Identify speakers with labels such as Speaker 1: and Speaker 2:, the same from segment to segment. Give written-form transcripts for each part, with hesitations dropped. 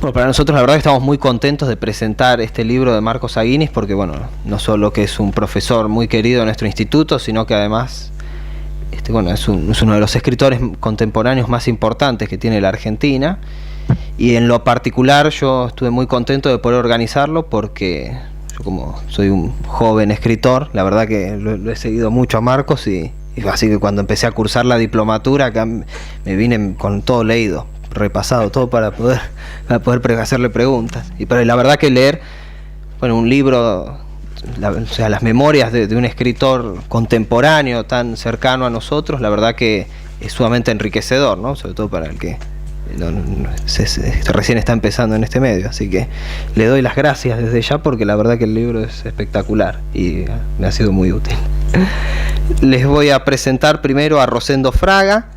Speaker 1: Bueno, para nosotros la verdad que estamos muy contentos de presentar este libro de Marcos Aguinis porque, bueno, no solo que es un profesor muy querido de nuestro instituto, sino que además es uno de los escritores contemporáneos más importantes que tiene la Argentina. Y en lo particular yo estuve muy contento de poder organizarlo porque yo, como soy un joven escritor, la verdad que lo he seguido mucho a Marcos y así que cuando empecé a cursar la diplomatura acá me vine con todo leído, repasado todo para poder hacerle preguntas. Y pero la verdad que leer un libro, las memorias de un escritor contemporáneo tan cercano a nosotros, la verdad que es sumamente enriquecedor, ¿no? Sobre todo para el que recién está empezando en este medio, así que le doy las gracias desde ya porque la verdad que el libro es espectacular y me ha sido muy útil. Les voy a presentar primero a Rosendo Fraga.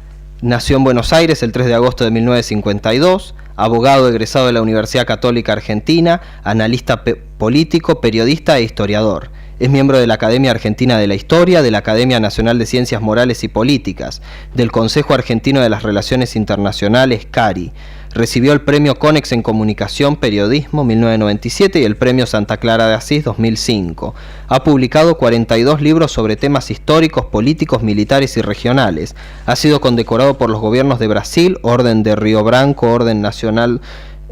Speaker 1: Nació en Buenos Aires el 3 de agosto de 1952, abogado egresado de la Universidad Católica Argentina, analista político, periodista e historiador. Es miembro de la Academia Argentina de la Historia, de la Academia Nacional de Ciencias Morales y Políticas, del Consejo Argentino de las Relaciones Internacionales, CARI. Recibió el Premio Conex en Comunicación Periodismo 1997 y el Premio Santa Clara de Asís 2005. Ha publicado 42 libros sobre temas históricos, políticos, militares y regionales. Ha sido condecorado por los gobiernos de Brasil, Orden de Río Branco, Orden Nacional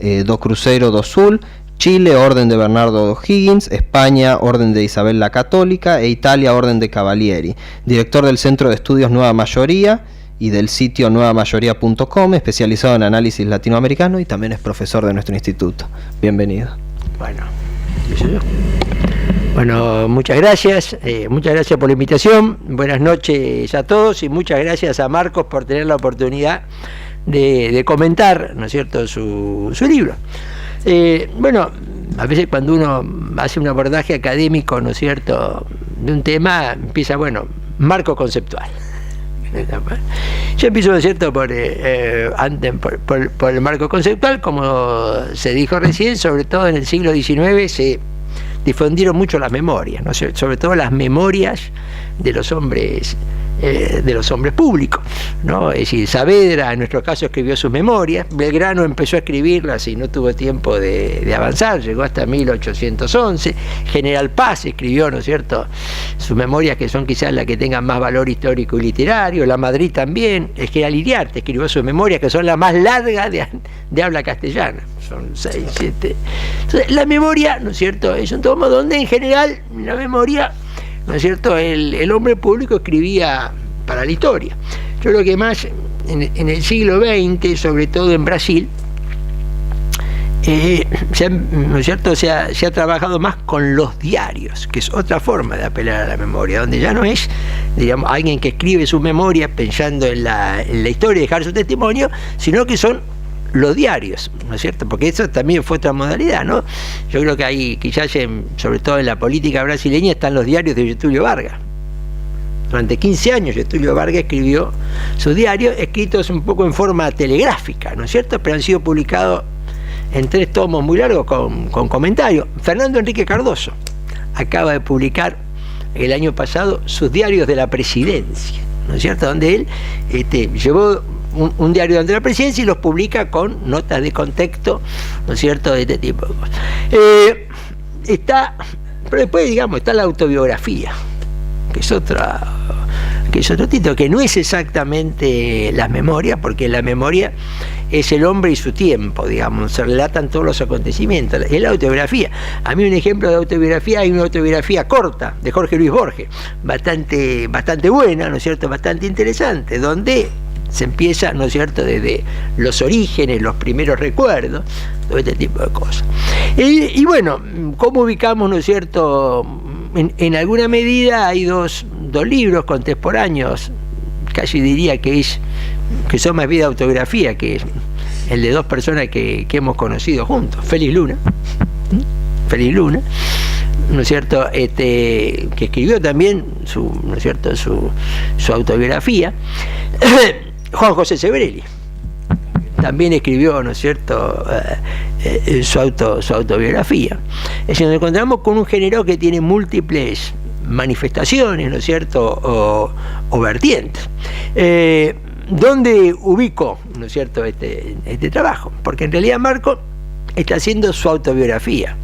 Speaker 1: do Cruzeiro do Sul, Chile, Orden de Bernardo O'Higgins, España, Orden de Isabel la Católica e Italia, Orden de Cavalieri. Director del Centro de Estudios Nueva Mayoría y del sitio nuevamayoría.com, especializado en análisis latinoamericano y también es profesor de nuestro instituto. Bienvenido.
Speaker 2: Bueno, muchas gracias por la invitación, buenas noches a todos y muchas gracias a Marcos por tener la oportunidad de comentar, ¿no es cierto?, su libro. A veces cuando uno hace un abordaje académico, ¿no es cierto?, de un tema, empieza, marco conceptual. Yo empiezo, ¿no es cierto?, por el marco conceptual. Como se dijo recién, sobre todo en el siglo XIX se difundieron mucho las memorias, ¿no? Sobre todo las memorias de los hombres públicos, ¿no? Es decir, Saavedra en nuestro caso escribió sus memorias, Belgrano empezó a escribirlas y no tuvo tiempo de avanzar, llegó hasta 1811, General Paz escribió, ¿no es cierto?, sus memorias, que son quizás las que tengan más valor histórico y literario. La Madrid también, el General Iriarte escribió sus memorias, que son las más largas de habla castellana, son 6, 7. Entonces, la memoria, ¿no es cierto?, es un tomo donde en general la memoria, ¿no es cierto?, el hombre público escribía para la historia. Yo creo que más en el siglo XX, sobre todo en Brasil, ¿no es cierto?, se ha trabajado más con los diarios, que es otra forma de apelar a la memoria, donde ya no es, digamos, alguien que escribe su memoria pensando en la historia y dejar su testimonio, sino que son los diarios, ¿no es cierto? Porque eso también fue otra modalidad, ¿no? Yo creo que ahí, quizás sobre todo en la política brasileña, están los diarios de Getúlio Vargas. Durante 15 años Getúlio Vargas escribió sus diarios, escritos un poco en forma telegráfica, ¿no es cierto?, pero han sido publicados en 3 tomos muy largos con comentarios. Fernando Enrique Cardoso acaba de publicar el año pasado sus diarios de la presidencia, ¿no es cierto?, donde él llevó un diario de la presidencia y los publica con notas de contexto, ¿no es cierto?, de este tipo de cosas. Pero después, digamos, está la autobiografía, que es otro título, que no es exactamente las memorias, porque la memoria es el hombre y su tiempo, digamos, se relatan todos los acontecimientos. Es la autobiografía. A mí un ejemplo de autobiografía, hay una autobiografía corta de Jorge Luis Borges, bastante buena, ¿no es cierto?, bastante interesante, donde se empieza, ¿no es cierto?, desde los orígenes, los primeros recuerdos, todo este tipo de cosas. Y ¿cómo ubicamos, ¿no es cierto? En alguna medida hay dos libros contemporáneos, casi diría que son más bien autobiografía, que es el de 2 personas que hemos conocido juntos, Félix Luna, ¿no es cierto?, que escribió también ¿no es cierto?, su autobiografía. Juan José Sebrelli también escribió, ¿no es cierto?, su autobiografía. Es decir, nos encontramos con un género que tiene múltiples manifestaciones, ¿no es cierto?, o vertientes. ¿Dónde ubico, ¿no es cierto?, este trabajo? Porque en realidad Marcos está haciendo su autobiografía.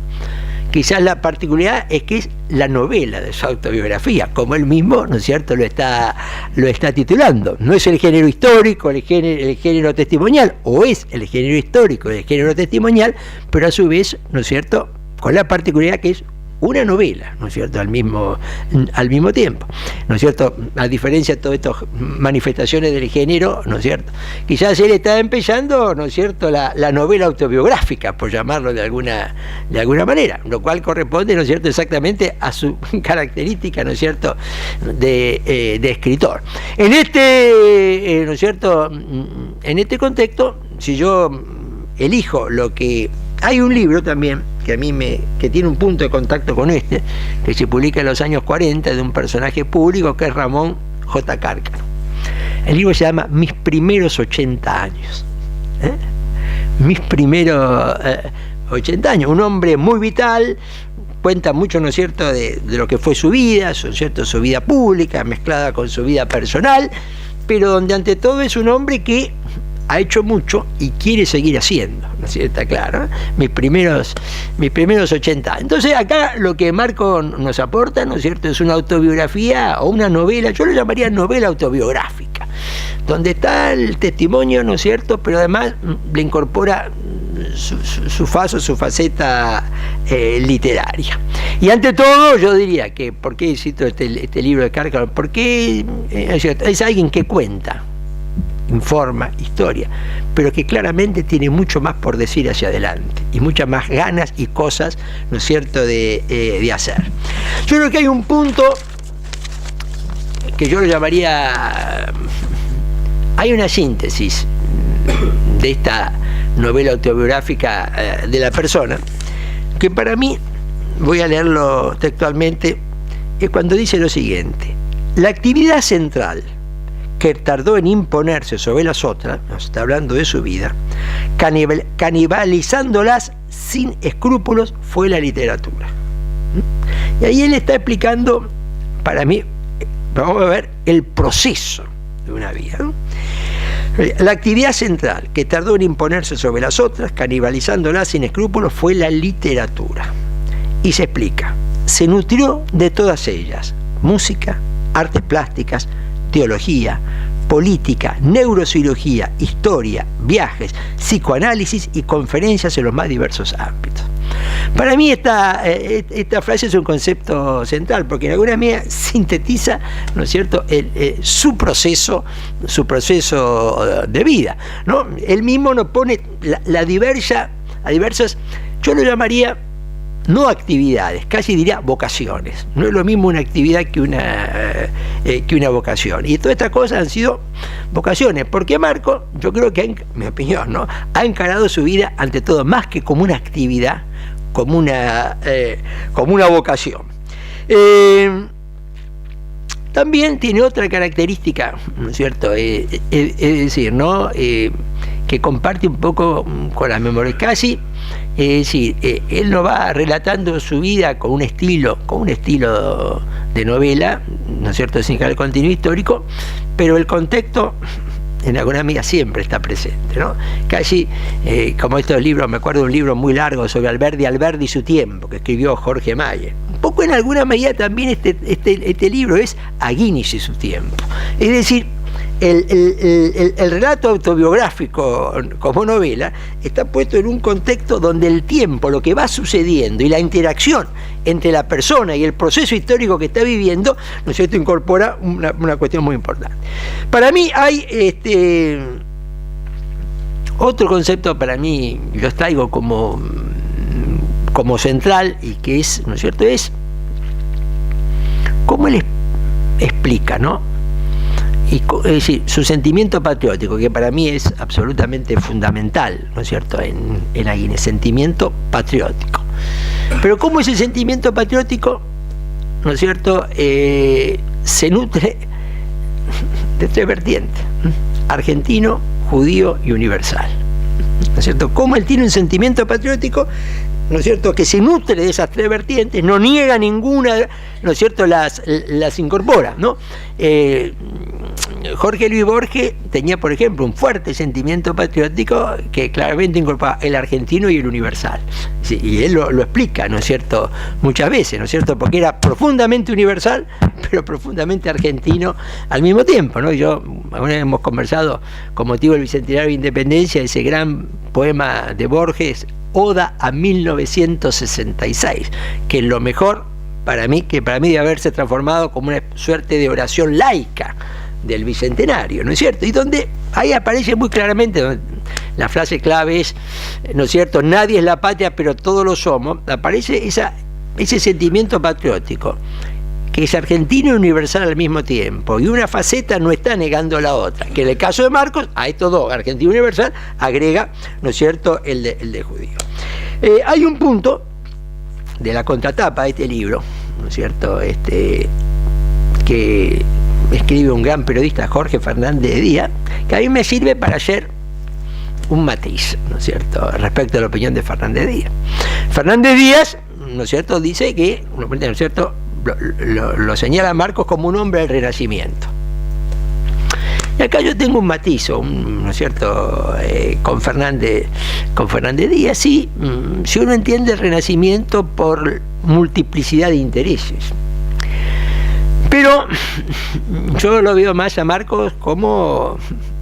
Speaker 2: Quizás la particularidad es que es la novela de su autobiografía, como él mismo, ¿no es cierto?, lo está titulando. No es el género histórico, el género testimonial, o es el género histórico, el género testimonial, pero a su vez, ¿no es cierto?, con la particularidad que es una novela, ¿no es cierto?, al mismo tiempo, ¿no es cierto?, a diferencia de todas estas manifestaciones del género, ¿no es cierto?, quizás él está empezando, ¿no es cierto?, la novela autobiográfica, por llamarlo de alguna manera, lo cual corresponde, ¿no es cierto?, exactamente a su característica, ¿no es cierto?, de escritor. En este, ¿no es cierto?, en este contexto, si yo elijo lo que... Hay un libro también que a mí que tiene un punto de contacto con que se publica en los años 40, de un personaje público que es Ramón J. Cárcano. El libro se llama Mis primeros 80 años. Mis primeros 80 años. Un hombre muy vital, cuenta mucho, ¿no es cierto?, de lo que fue su vida, ¿no es cierto?, su vida pública mezclada con su vida personal, pero donde ante todo es un hombre que ha hecho mucho y quiere seguir haciendo, ¿no es cierto? Está claro, ¿eh? Mis primeros 80 años. Entonces acá lo que Marco nos aporta, ¿no es cierto?, es una autobiografía o una novela, yo lo llamaría novela autobiográfica, donde está el testimonio, ¿no es cierto?, pero además le incorpora su faceta literaria. Y ante todo yo diría que, ¿por qué cito este libro de Cárcano? Porque es alguien que cuenta, informa, historia, pero que claramente tiene mucho más por decir hacia adelante y muchas más ganas y cosas, ¿no es cierto?, de hacer. Yo creo que hay un punto que yo lo llamaría, hay una síntesis de esta novela autobiográfica de la persona, que para mí, voy a leerlo textualmente, es cuando dice lo siguiente: la actividad central que tardó en imponerse sobre las otras, nos está hablando de su vida, canibalizándolas sin escrúpulos, fue la literatura. Y ahí él está explicando, para mí, vamos a ver el proceso de una vida, ¿no? La actividad central que tardó en imponerse sobre las otras, canibalizándolas sin escrúpulos, fue la literatura. Y se explica: se nutrió de todas ellas: música, artes plásticas, teología, política, neurocirugía, historia, viajes, psicoanálisis y conferencias en los más diversos ámbitos. Para mí esta frase es un concepto central, porque en alguna medida sintetiza, ¿no es cierto?, su proceso de vida, ¿no? Él mismo nos pone a diversas, yo lo llamaría no actividades, casi diría vocaciones. No es lo mismo una actividad que una vocación. Y todas estas cosas han sido vocaciones, porque Marco, yo creo que, en mi opinión, ¿no?, ha encarado su vida ante todo más que como una actividad, como una vocación. También tiene otra característica, ¿no es cierto?, es decir, ¿no?, que comparte un poco con las memorias, casi, es decir, él no va relatando su vida con un estilo de novela, ¿no es cierto?, sin el contenido histórico, pero el contexto en alguna medida siempre está presente, ¿no? Casi como estos libros, me acuerdo de un libro muy largo sobre Alberdi y su tiempo, que escribió Jorge Mayer. Un poco en alguna medida también este libro es Aguinis y su tiempo. Es decir, el relato autobiográfico como novela está puesto en un contexto donde el tiempo, lo que va sucediendo y la interacción entre la persona y el proceso histórico que está viviendo, ¿no es cierto?, incorpora una cuestión muy importante. Para mí hay otro concepto, para mí lo traigo como central, y que es, ¿no es cierto?, es cómo él explica, ¿no?, es decir, su sentimiento patriótico, que para mí es absolutamente fundamental, ¿no es cierto?, en Aguinis, sentimiento patriótico. Pero cómo ese sentimiento patriótico, ¿no es cierto?, se nutre de tres vertientes: argentino, judío y universal. ¿No es cierto? Cómo él tiene un sentimiento patriótico, ¿no es cierto?, que se nutre de esas tres vertientes, no niega ninguna, ¿no es cierto?, las incorpora, ¿no? Jorge Luis Borges tenía, por ejemplo, un fuerte sentimiento patriótico que claramente incorporaba el argentino y el universal. Sí, y él lo explica, ¿no es cierto?, muchas veces, ¿no es cierto?, porque era profundamente universal, pero profundamente argentino al mismo tiempo, ¿no? Alguna vez hemos conversado con motivo del Bicentenario de Independencia, ese gran poema de Borges, Oda a 1966, que es lo mejor para mí debe haberse transformado como una suerte de oración laica del Bicentenario, ¿no es cierto? Y donde ahí aparece muy claramente, la frase clave es, ¿no es cierto?, nadie es la patria, pero todos lo somos. Aparece ese sentimiento patriótico, que es argentino y universal al mismo tiempo, y una faceta no está negando la otra, que en el caso de Marcos, a estos dos, argentino y universal, agrega, ¿no es cierto?, el de judío. Hay un punto de la contratapa de este libro, ¿no es cierto?, que escribe un gran periodista, Jorge Fernández de Díaz, que a mí me sirve para hacer un matiz, ¿no es cierto?, respecto a la opinión de Fernández Díaz. Fernández Díaz, ¿no es cierto?, dice que, ¿no es cierto?, lo señala Marcos como un hombre del Renacimiento. Y acá yo tengo un matiz, ¿no es cierto?, con Fernández Díaz. Sí, si uno entiende el Renacimiento por multiplicidad de intereses. Pero yo lo veo más a Marcos como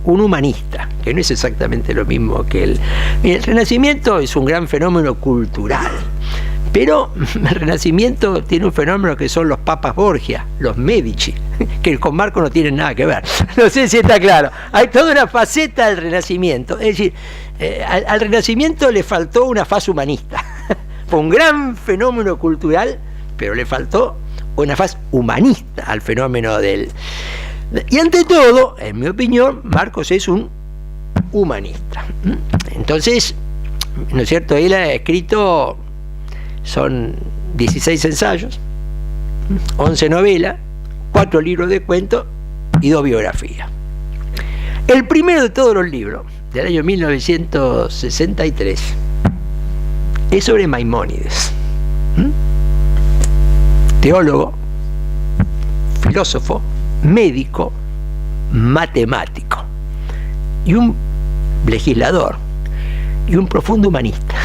Speaker 2: un humanista, que no es exactamente lo mismo que él. El Renacimiento es un gran fenómeno cultural, pero el Renacimiento tiene un fenómeno que son los papas Borgia, los Medici, que con Marcos no tienen nada que ver. No sé si está claro. Hay toda una faceta del Renacimiento. Es decir, al Renacimiento le faltó una faz humanista. Fue un gran fenómeno cultural, pero le faltó una faz humanista al fenómeno del... Y ante todo, en mi opinión, Marcos es un humanista. Entonces, ¿no es cierto?, él ha escrito, son 16 ensayos, 11 novelas, 4 libros de cuentos y 2 biografías. El primero de todos los libros, del año 1963, es sobre Maimónides. Teólogo, filósofo, médico, matemático y un legislador y un profundo humanista,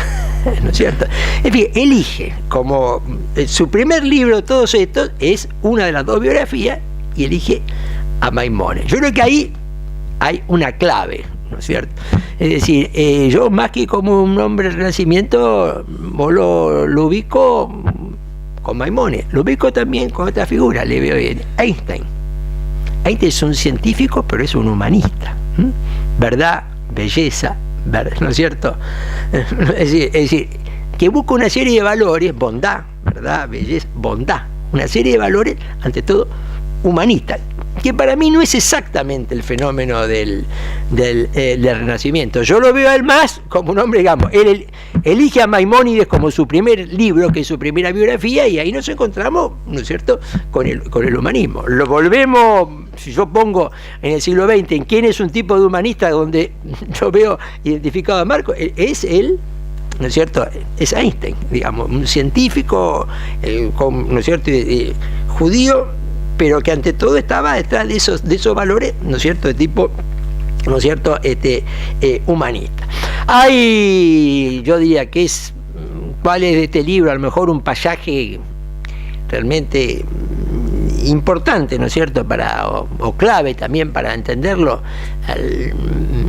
Speaker 2: ¿no es cierto? En fin, elige como su primer libro de todos estos es una de las 2 biografías y elige a Maimónides. Yo creo que ahí hay una clave, ¿no es cierto? Es decir, yo más que como un hombre del Renacimiento, lo ubico con Maimónides, lo ubico también con otra figura, le veo bien, Einstein. Einstein es un científico, pero es un humanista. Verdad, belleza, ¿no es cierto? Es decir, que busca una serie de valores, bondad, verdad, belleza, bondad, una serie de valores, ante todo, humanistas, que para mí no es exactamente el fenómeno del Renacimiento. Yo lo veo a él más como un hombre, digamos, él elige a Maimónides como su primer libro, que es su primera biografía, y ahí nos encontramos, ¿no es cierto?, con el humanismo. Lo volvemos, si yo pongo en el siglo XX, en quién es un tipo de humanista donde yo veo identificado a Marcos, es él, ¿no es cierto?, es Einstein, digamos, un científico, ¿no es cierto?, judío, pero que ante todo estaba detrás de esos valores, ¿no es cierto?, de tipo, ¿no es cierto?, humanista. Yo diría que ¿cuál es de este libro? A lo mejor un pasaje realmente importante, ¿no es cierto?, o clave también para entenderlo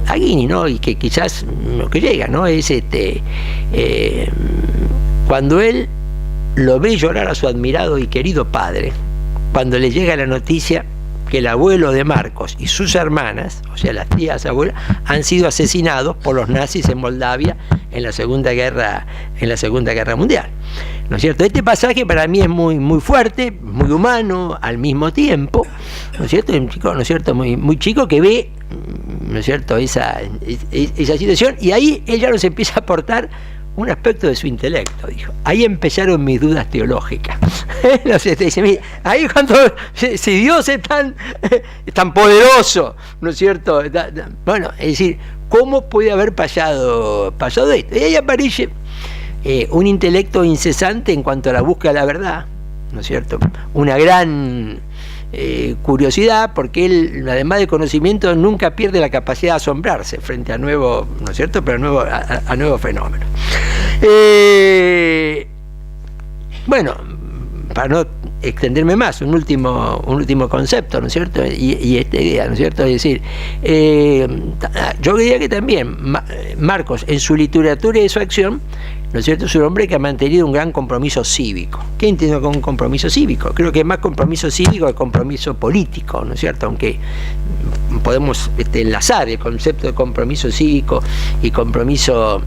Speaker 2: a Guini, ¿no?, y que quizás lo que llega, ¿no?, es cuando él lo ve llorar a su admirado y querido padre, cuando le llega la noticia que el abuelo de Marcos y sus hermanas, o sea, las tías abuelas, han sido asesinados por los nazis en Moldavia en la Segunda Guerra Mundial. ¿No es cierto? Este pasaje para mí es muy, muy fuerte, muy humano al mismo tiempo, ¿no es cierto? Un chico, ¿no es cierto?, muy, muy chico que ve, ¿no es cierto?, esa situación, y ahí él ya nos empieza a aportar un aspecto de su intelecto, dijo. Ahí empezaron mis dudas teológicas. No sé, te dice, mira, ahí cuando, si Dios es tan poderoso, ¿no es cierto? Bueno, es decir, ¿cómo puede haber pasado esto? Y ahí aparece un intelecto incesante en cuanto a la búsqueda de la verdad, ¿no es cierto? Una gran curiosidad, porque él, además de conocimiento, nunca pierde la capacidad de asombrarse frente a nuevos, ¿no es cierto?, pero a nuevos fenómenos. Bueno, para no extenderme más, un último concepto, ¿no es cierto?, y esta idea, ¿no es cierto?, es decir, yo diría que también Marcos, en su literatura y su acción, ¿no es cierto?, es un hombre que ha mantenido un gran compromiso cívico. ¿Qué entiendo con un compromiso cívico? Creo que es más compromiso cívico que compromiso político, ¿no es cierto?, aunque podemos enlazar el concepto de compromiso cívico y compromiso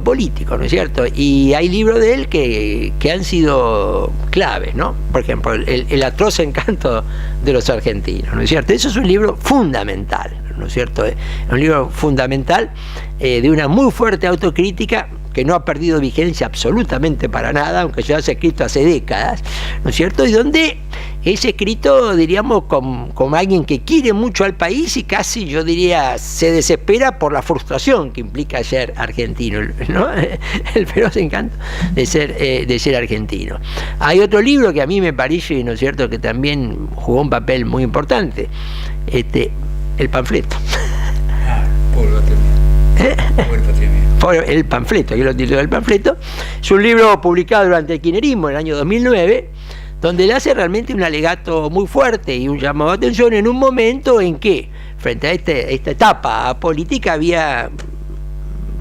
Speaker 2: político, ¿no es cierto? Y hay libros de él que han sido claves, ¿no? Por ejemplo, el atroz encanto de los argentinos, ¿no es cierto? Eso es un libro fundamental, ¿no es cierto? Es un libro fundamental de una muy fuerte autocrítica que no ha perdido vigencia absolutamente para nada, aunque ya se ha escrito hace décadas, ¿no es cierto? Y donde es escrito, diríamos, como alguien que quiere mucho al país y casi, yo diría, se desespera por la frustración que implica ser argentino, ¿no? El feroz encanto de ser argentino. Hay otro libro que a mí me parece, ¿no es cierto?, que también jugó un papel muy importante, el panfleto. El panfleto, que es el título del panfleto, es un libro publicado durante el kirchnerismo en el año 2009, donde le hace realmente un alegato muy fuerte y un llamado de atención en un momento en que, frente a esta etapa política,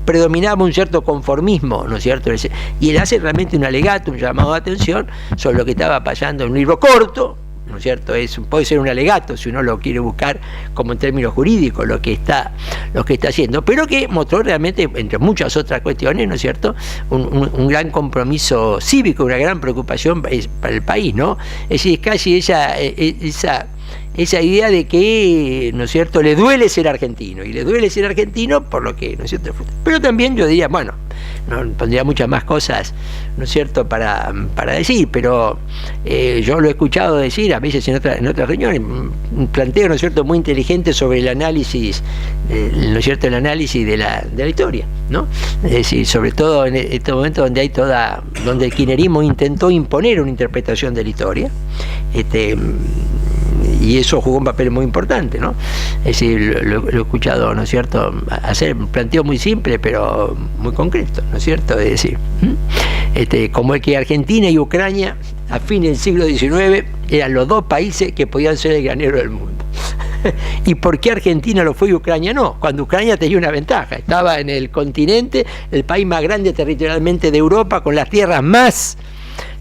Speaker 2: predominaba un cierto conformismo, ¿no es cierto? Y él hace realmente un alegato, un llamado de atención sobre lo que estaba pasando en un libro corto, ¿no es cierto? Puede ser un alegato si uno lo quiere buscar como en términos jurídicos lo que está haciendo, pero que mostró realmente, entre muchas otras cuestiones, ¿no es cierto?, un gran compromiso cívico, una gran preocupación para el país, ¿no? Es decir, casi esa idea de que, ¿no es cierto?, le duele ser argentino, y le duele ser argentino por lo que, ¿no es cierto?, pero también yo diría, bueno, no pondría muchas más cosas, ¿no es cierto?, para decir, pero yo lo he escuchado decir a veces en otras reuniones, un planteo, ¿no es cierto?, muy inteligente sobre el análisis, ¿no es cierto?, el análisis de la historia, ¿no? Es decir, sobre todo en este momento donde el kirchnerismo intentó imponer una interpretación de la historia, y eso jugó un papel muy importante, ¿no? Es decir, lo he escuchado, ¿no es cierto?, hacer un planteo muy simple, pero muy concreto, ¿no es cierto? Es decir, como el que Argentina y Ucrania, a fines del siglo XIX, eran los dos países que podían ser el granero del mundo. ¿Y por qué Argentina lo fue y Ucrania no? Cuando Ucrania tenía una ventaja, estaba en el continente, el país más grande territorialmente de Europa, con las tierras más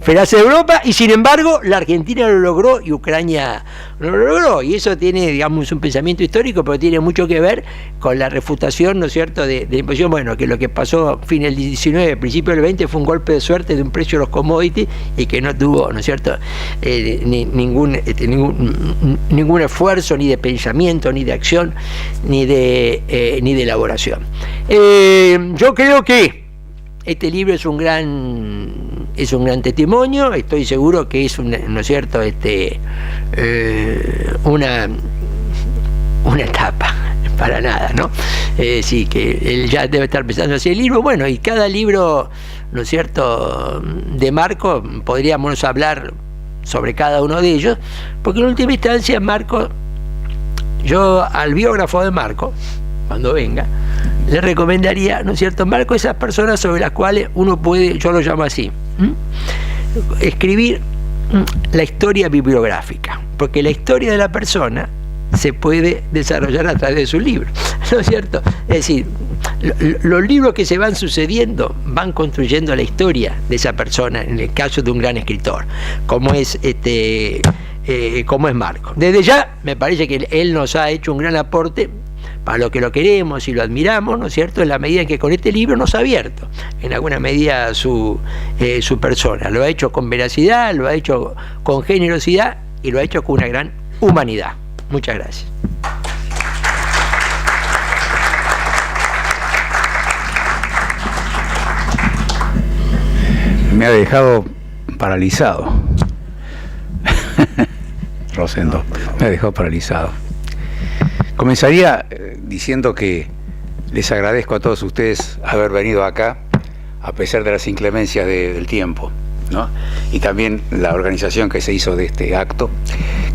Speaker 2: feraces de Europa, y sin embargo la Argentina lo logró y Ucrania no lo logró, y eso tiene, digamos, un pensamiento histórico, pero tiene mucho que ver con la refutación, ¿no es cierto?, de la imposición, bueno, que lo que pasó a fin del 19, principio del 20, fue un golpe de suerte de un precio de los commodities y que no tuvo, ¿no es cierto?, ningún esfuerzo ni de pensamiento, ni de acción, ni de elaboración. Yo creo que este libro es un gran testimonio. Estoy seguro que es ¿no es cierto?, una etapa, para nada, ¿no? Sí, que él ya debe estar pensando así el libro. Bueno, y cada libro, ¿no es cierto?, de Marco, podríamos hablar sobre cada uno de ellos, porque en última instancia Marco, yo al biógrafo de Marco, cuando venga, le recomendaría, ¿no es cierto?, Marco, esas personas sobre las cuales uno puede, yo lo llamo así, escribir la historia bibliográfica, porque la historia de la persona se puede desarrollar a través de sus libros, ¿no es cierto? Es decir, los libros que se van sucediendo van construyendo la historia de esa persona, en el caso de un gran escritor, como es Marco. Desde ya, me parece que él nos ha hecho un gran aporte para lo que lo queremos y lo admiramos, ¿no es cierto?, en la medida en que con este libro nos ha abierto en alguna medida su persona. Lo ha hecho con veracidad, lo ha hecho con generosidad y lo ha hecho con una gran humanidad. Muchas gracias.
Speaker 3: Me ha dejado paralizado. Rosendo, me ha dejado paralizado. Comenzaría diciendo que les agradezco a todos ustedes haber venido acá, a pesar de las inclemencias del tiempo, ¿no?, y también la organización que se hizo de este acto.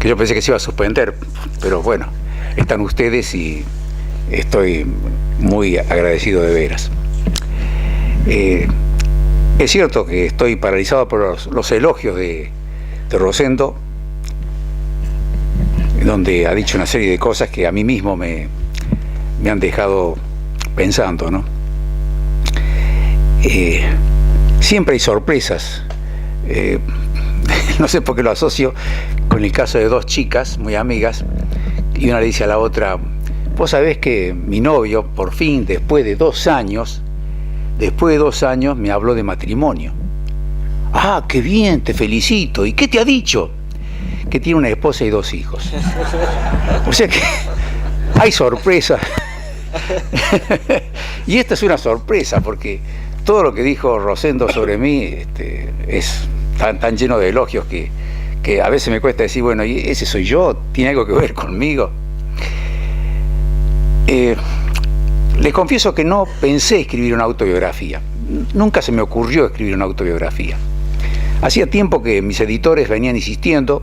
Speaker 3: que yo pensé que se iba a suspender, pero bueno, están ustedes y estoy muy agradecido de veras. Es cierto que estoy paralizado por los elogios de Rosendo, donde ha dicho una serie de cosas que a mí mismo me han dejado pensando, ¿no? Siempre hay sorpresas. No sé por qué lo asocio con el caso de dos chicas muy amigas, y una le dice a la otra: vos sabés que mi novio, por fin, después de 2 años, me habló de matrimonio. Ah, qué bien, te felicito. ¿Y qué te ha dicho? Que tiene una esposa y 2 hijos. O sea que hay sorpresas. Y esta es una sorpresa, porque todo lo que dijo Rosendo sobre mí es tan lleno de elogios que a veces me cuesta decir, bueno, ¿y ese soy yo? ¿Tiene algo que ver conmigo? Les confieso que no pensé escribir una autobiografía. Nunca se me ocurrió escribir una autobiografía. Hacía tiempo que mis editores venían insistiendo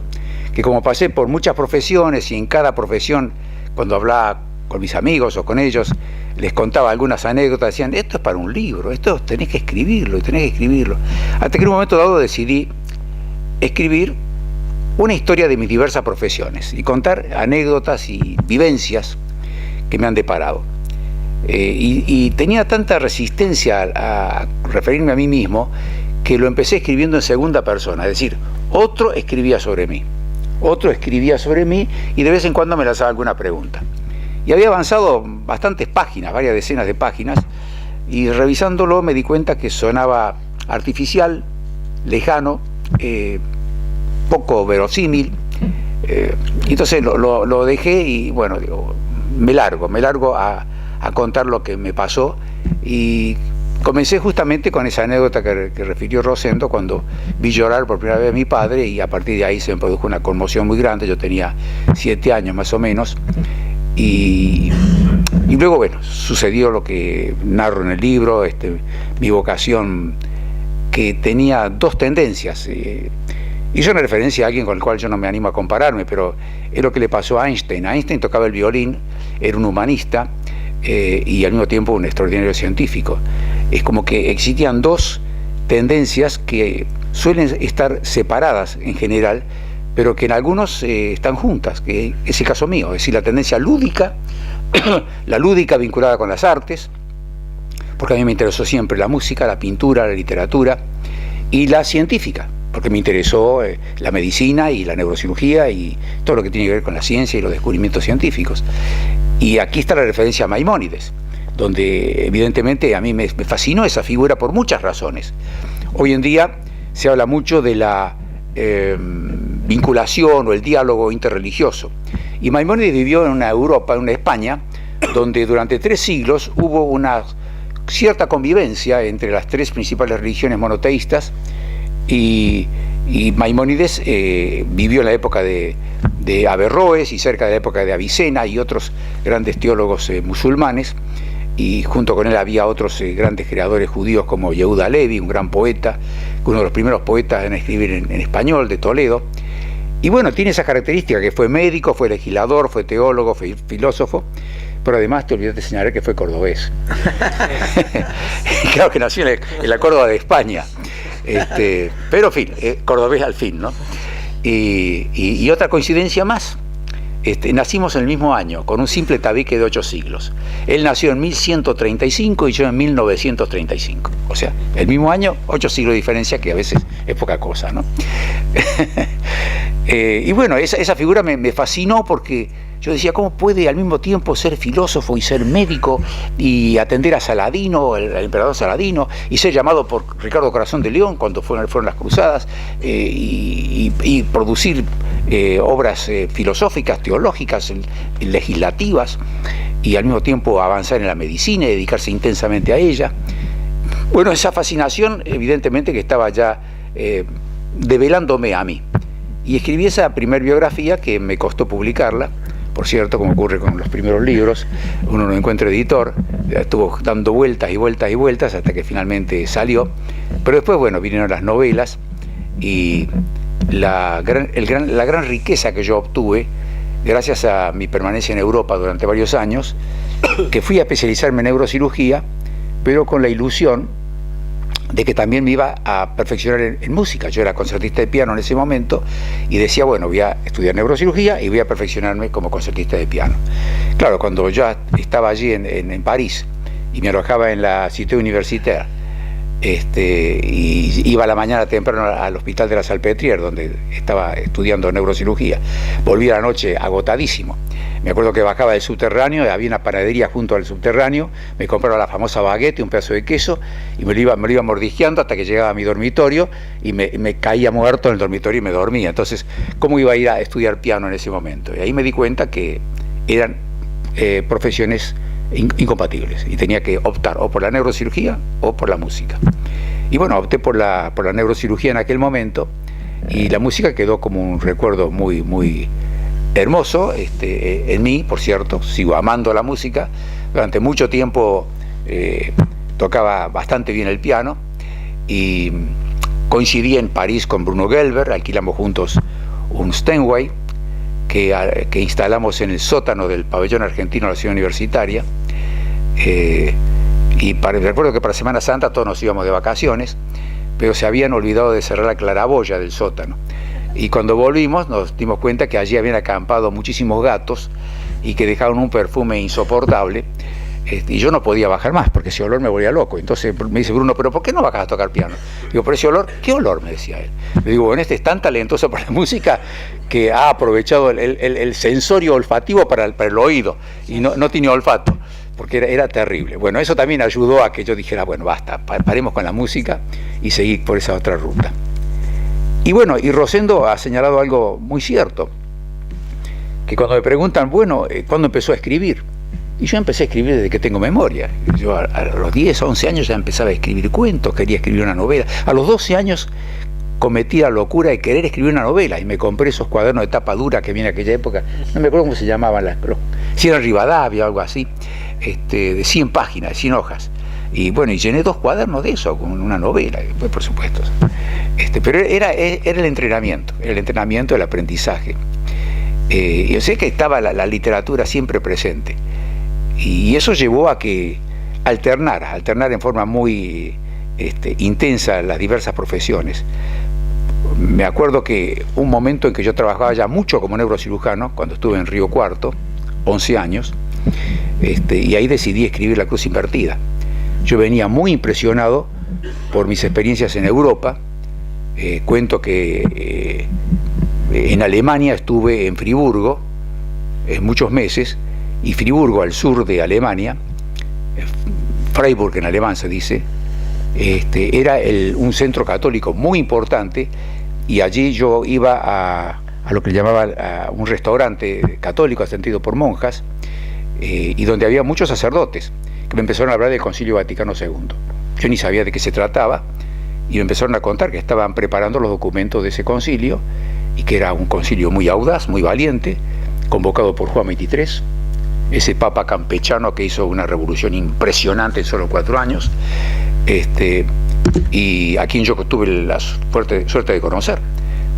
Speaker 3: que, como pasé por muchas profesiones y en cada profesión, cuando hablaba con mis amigos o con ellos, les contaba algunas anécdotas, decían: esto es para un libro, esto tenés que escribirlo. Hasta que en un momento dado decidí escribir una historia de mis diversas profesiones y contar anécdotas y vivencias que me han deparado. Y tenía tanta resistencia a referirme a mí mismo que lo empecé escribiendo en segunda persona, es decir, otro escribía sobre mí y de vez en cuando me lanzaba alguna pregunta. Y había avanzado bastantes páginas, varias decenas de páginas, y revisándolo me di cuenta que sonaba artificial, lejano, poco verosímil. Entonces lo dejé y bueno, digo, me largo a contar lo que me pasó, y comencé justamente con esa anécdota que refirió Rosendo, cuando vi llorar por primera vez a mi padre, y a partir de ahí se me produjo una conmoción muy grande. Yo tenía 7 años más o menos, y luego, bueno, sucedió lo que narro en el libro, mi vocación, que tenía 2 tendencias. Hice una referencia a alguien con el cual yo no me animo a compararme, pero es lo que le pasó a Einstein. Einstein tocaba el violín, era un humanista y al mismo tiempo un extraordinario científico. Es como que existían 2 tendencias que suelen estar separadas en general, pero que en algunos están juntas, que es el caso mío, es decir, la tendencia lúdica, la lúdica vinculada con las artes, porque a mí me interesó siempre la música, la pintura, la literatura, y la científica, porque me interesó la medicina y la neurocirugía y todo lo que tiene que ver con la ciencia y los descubrimientos científicos. Y aquí está la referencia a Maimónides, donde evidentemente a mí me fascinó esa figura por muchas razones. Hoy en día se habla mucho de la vinculación o el diálogo interreligioso, y Maimónides vivió en una Europa, en una España, donde durante 3 siglos hubo una cierta convivencia entre las 3 principales religiones monoteístas, y Maimónides vivió en la época de Averroes y cerca de la época de Avicena y otros grandes teólogos musulmanes, y junto con él había otros grandes creadores judíos como Yehuda Levi, un gran poeta, uno de los primeros poetas en escribir en español, de Toledo. Y bueno, tiene esa característica, que fue médico, fue legislador, fue teólogo, fue filósofo, pero además te olvidaste de señalar que fue cordobés. Claro que nació en la Córdoba de España, pero en fin, cordobés al fin, ¿no? Y otra coincidencia más, nacimos en el mismo año, con un simple tabique de 8 siglos. Él nació en 1135 y yo en 1935. O sea, el mismo año, 8 siglos de diferencia, que a veces es poca cosa, ¿no? Y bueno, esa figura me fascinó, porque yo decía, ¿cómo puede al mismo tiempo ser filósofo y ser médico y atender a Saladino, el emperador Saladino, y ser llamado por Ricardo Corazón de León cuando fueron las cruzadas, y producir obras filosóficas, teológicas, legislativas, y al mismo tiempo avanzar en la medicina y dedicarse intensamente a ella? Bueno, esa fascinación evidentemente que estaba ya develándome a mí, y escribí esa primer biografía, que me costó publicarla. Por cierto, como ocurre con los primeros libros, uno no encuentra editor, estuvo dando vueltas y vueltas y vueltas hasta que finalmente salió. Pero después, bueno, vinieron las novelas, y la gran riqueza que yo obtuve gracias a mi permanencia en Europa durante varios años, que fui a especializarme en neurocirugía, pero con la ilusión de que también me iba a perfeccionar en música. Yo era concertista de piano en ese momento y decía, bueno, voy a estudiar neurocirugía y voy a perfeccionarme como concertista de piano. Claro, cuando ya estaba allí en París y me alojaba en la Cité Universitaire, y iba a la mañana temprano al Hospital de la Salpêtrière, donde estaba estudiando neurocirugía, volvía a la noche agotadísimo. Me acuerdo que bajaba del subterráneo, había una panadería junto al subterráneo, me compraba la famosa baguette, un pedazo de queso, y me lo iba mordisqueando hasta que llegaba a mi dormitorio, y me caía muerto en el dormitorio y me dormía. Entonces, ¿cómo iba a ir a estudiar piano en ese momento? Y ahí me di cuenta que eran profesiones incompatibles, y tenía que optar o por la neurocirugía o por la música. Y bueno, opté por la neurocirugía en aquel momento, y la música quedó como un recuerdo muy, muy hermoso en mí. Por cierto, sigo amando la música. Durante mucho tiempo tocaba bastante bien el piano, y coincidí en París con Bruno Gelber, alquilamos juntos un Steinway que instalamos en el sótano del pabellón argentino de la ciudad universitaria, y recuerdo que para Semana Santa todos nos íbamos de vacaciones, pero se habían olvidado de cerrar la claraboya del sótano, y cuando volvimos nos dimos cuenta que allí habían acampado muchísimos gatos y que dejaron un perfume insoportable, y yo no podía bajar más porque ese olor me volvía loco. Entonces me dice Bruno, ¿pero por qué no bajas a tocar piano? Digo, pero ese olor, ¿qué olor? Me decía él. Le digo, bueno, es tan talentoso para la música que ha aprovechado el sensorio olfativo para el oído, y no tiene olfato, porque era terrible. Bueno, eso también ayudó a que yo dijera, bueno, basta, paremos con la música y seguir por esa otra ruta. Y bueno, y Rosendo ha señalado algo muy cierto, que cuando me preguntan, bueno, ¿cuándo empezó a escribir? Y yo empecé a escribir desde que tengo memoria. Yo a los 10, 11 años ya empezaba a escribir cuentos, quería escribir una novela. A los 12 años cometí la locura de querer escribir una novela, y me compré esos cuadernos de tapa dura que viene en aquella época, no me acuerdo cómo se llamaban, si eran Rivadavia o algo así, de 100 páginas, de 100 hojas. Y bueno, y llené 2 cuadernos de eso, con una novela, después, por supuesto. Pero era el entrenamiento, el aprendizaje. Yo sé que estaba la literatura siempre presente, y eso llevó a que alternar en forma muy intensa las diversas profesiones. Me acuerdo que un momento en que yo trabajaba ya mucho como neurocirujano, cuando estuve en Río Cuarto, 11 años, y ahí decidí escribir La Cruz Invertida. Yo venía muy impresionado por mis experiencias en Europa. Cuento que en Alemania estuve en Friburgo muchos meses, y Friburgo, al sur de Alemania, Freiburg en alemán se dice, era un centro católico muy importante, y allí yo iba a lo que llamaban un restaurante católico atendido por monjas, y donde había muchos sacerdotes que me empezaron a hablar del Concilio Vaticano II. Yo ni sabía de qué se trataba, y me empezaron a contar que estaban preparando los documentos de ese concilio, y que era un concilio muy audaz, muy valiente, convocado por Juan XXIII, ese papa campechano que hizo una revolución impresionante en solo 4 años, y a quien yo tuve la suerte de conocer,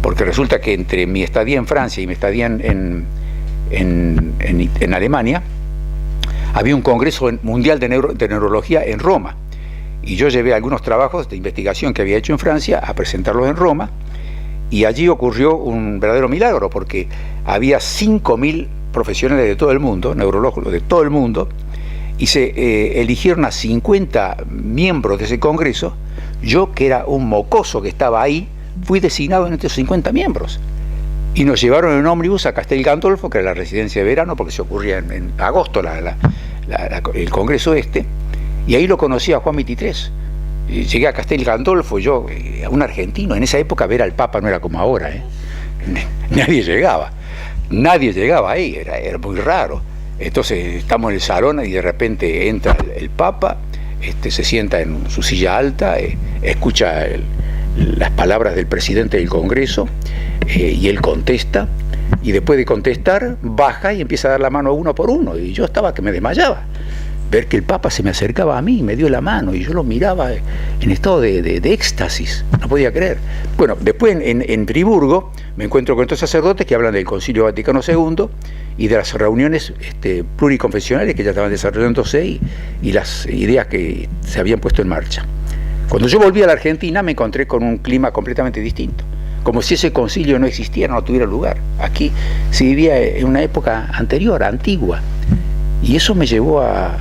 Speaker 3: porque resulta que entre mi estadía en Francia y mi estadía en Alemania, había un congreso mundial de neurología en Roma, y yo llevé algunos trabajos de investigación que había hecho en Francia a presentarlos en Roma, y allí ocurrió un verdadero milagro, porque había 5.000 profesionales de todo el mundo, neurólogos de todo el mundo, y se eligieron a 50 miembros de ese congreso. Yo, que era un mocoso que estaba ahí, fui designado entre esos 50 miembros, y nos llevaron en ómnibus a Castel Gandolfo, que era la residencia de verano, porque se ocurría en agosto el congreso y ahí lo conocí a Juan XXIII. Llegué a Castel Gandolfo, yo, un argentino, en esa época ver al Papa no era como ahora, nadie llegaba ahí, era muy raro. Entonces estamos en el salón y de repente entra el Papa, se sienta en su silla alta, escucha las palabras del presidente del Congreso, y él contesta, y después de contestar baja y empieza a dar la mano uno por uno, y yo estaba que me desmayaba. ver que el Papa se me acercaba a mí, me dio la mano y yo lo miraba en estado de éxtasis, no podía creer. Bueno, después en Friburgo me encuentro con estos sacerdotes que hablan del Concilio Vaticano II y de las reuniones pluriconfesionales que ya estaban desarrollándose y las ideas que se habían puesto en marcha. Cuando yo volví a la Argentina me encontré con un clima completamente distinto, como si ese concilio no existiera, no tuviera lugar. Aquí se vivía en una época anterior, antigua, y eso me llevó a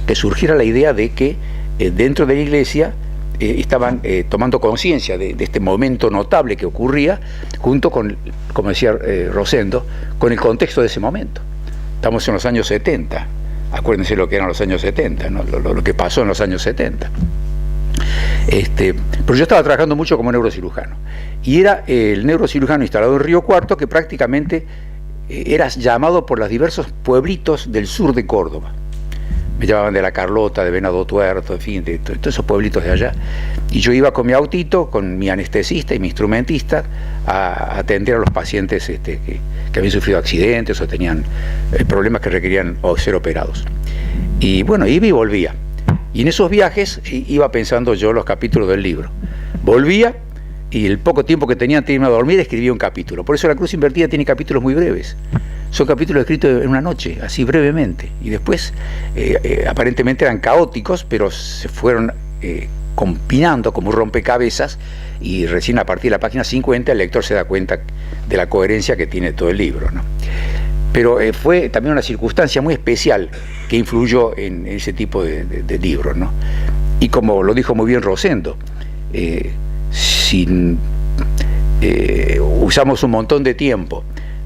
Speaker 3: que surgiera la idea de que dentro de la Iglesia estaban tomando conciencia de este momento notable que ocurría, junto con, como decía Rosendo, con el contexto de ese momento. Estamos en los años 70, acuérdense lo que eran los años 70, ¿no? Lo que pasó en los años 70. Pero yo estaba trabajando mucho como neurocirujano, y era el neurocirujano instalado en Río Cuarto, que prácticamente era llamado por los diversos pueblitos del sur de Córdoba. Me llamaban de La Carlota, de Venado Tuerto, en fin, de todos esos pueblitos de allá. Y yo iba con mi autito, con mi anestesista y mi instrumentista, a atender a los pacientes que habían sufrido accidentes o tenían problemas que requerían ser operados. Y bueno, iba y volvía. Y en esos viajes iba pensando yo los capítulos del libro. Volvía y el poco tiempo que tenía antes de irme a dormir escribía un capítulo. Por eso La Cruz Invertida tiene capítulos muy breves. Son capítulos escritos en una noche, así brevemente. Y después aparentemente eran caóticos, pero se fueron combinando como un rompecabezas, y recién a partir de la página 50 el lector se da cuenta de la coherencia que tiene todo el libro, ¿no? Pero fue también una circunstancia muy especial que influyó en ese tipo de libros, ¿no? Y como lo dijo muy bien Rosendo, usamos un montón de tiempo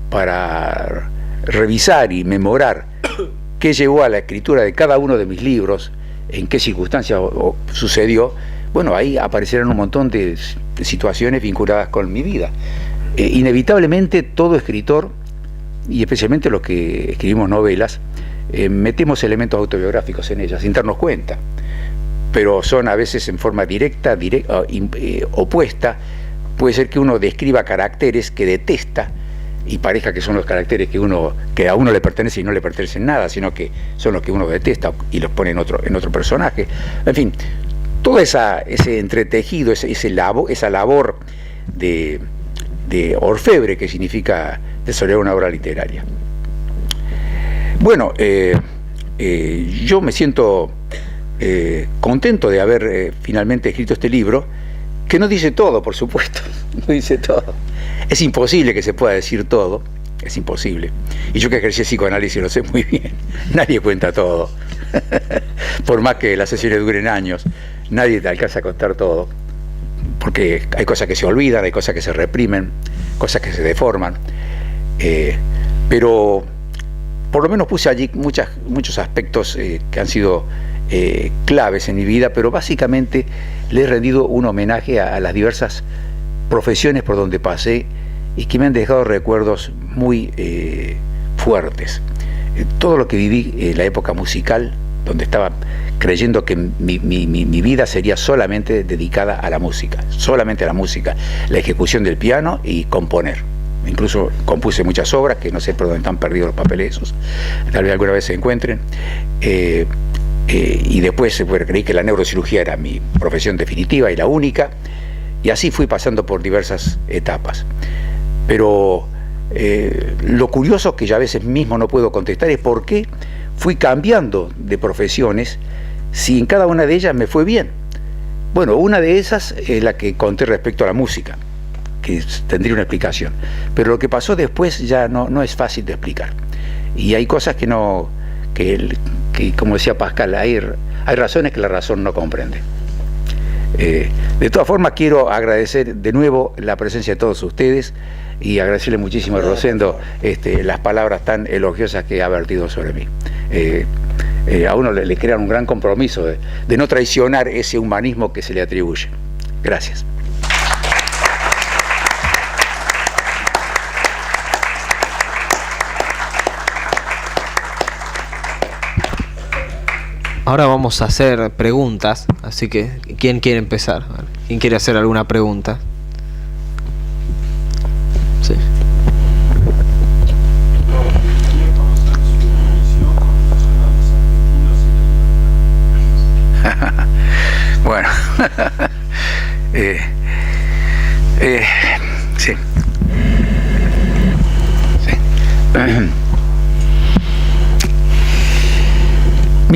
Speaker 3: para revisar y memorar qué llevó a la escritura de cada uno de mis libros, en qué circunstancias sucedió. Bueno, ahí aparecerán un montón de situaciones vinculadas con mi vida. Inevitablemente todo escritor, y especialmente los que escribimos novelas, metemos elementos autobiográficos en ellas sin darnos cuenta, pero son a veces en forma directa, opuesta. Puede ser que uno describa caracteres que detesta y parezca que son los caracteres que a uno le pertenecen y no le pertenecen nada, sino que son los que uno detesta y los pone en otro personaje. En fin, todo ese entretejido, esa labor de orfebre que significa desarrollar una obra literaria. Bueno, yo me siento contento de haber finalmente escrito este libro, que no dice todo, por supuesto, no dice todo. Es imposible que se pueda decir todo, es imposible. Y yo que ejercí psicoanálisis lo sé muy bien, nadie cuenta todo. Por más que las sesiones duren años, nadie te alcanza a contar todo, porque hay cosas que se olvidan, hay cosas que se reprimen, cosas que se deforman. Pero por lo menos puse allí muchos aspectos que han sido claves en mi vida, pero básicamente le he rendido un homenaje a las diversas profesiones por donde pasé y que me han dejado recuerdos muy fuertes. Todo lo que viví en la época musical, donde estaba creyendo que mi vida sería solamente dedicada a la música, solamente a la música, la ejecución del piano y componer. Incluso compuse muchas obras que no sé por dónde están perdidos los papeles esos, tal vez alguna vez se encuentren. Y después creí que la neurocirugía era mi profesión definitiva y la única, y así fui pasando por diversas etapas. Pero lo curioso que ya a veces mismo no puedo contestar es por qué fui cambiando de profesiones si en cada una de ellas me fue bien. Bueno, una de esas es la que conté respecto a la música, que tendría una explicación, pero lo que pasó después ya no es fácil de explicar, y hay cosas que como decía Pascal, hay razones que la razón no comprende. De todas formas, quiero agradecer de nuevo la presencia de todos ustedes y agradecerle muchísimo a Rosendo las palabras tan elogiosas que ha vertido sobre mí. A uno le crean un gran compromiso de no traicionar ese humanismo que se le atribuye. Gracias.
Speaker 1: Ahora vamos a hacer preguntas, así que ¿quién quiere empezar? ¿Quién quiere hacer alguna pregunta? Sí.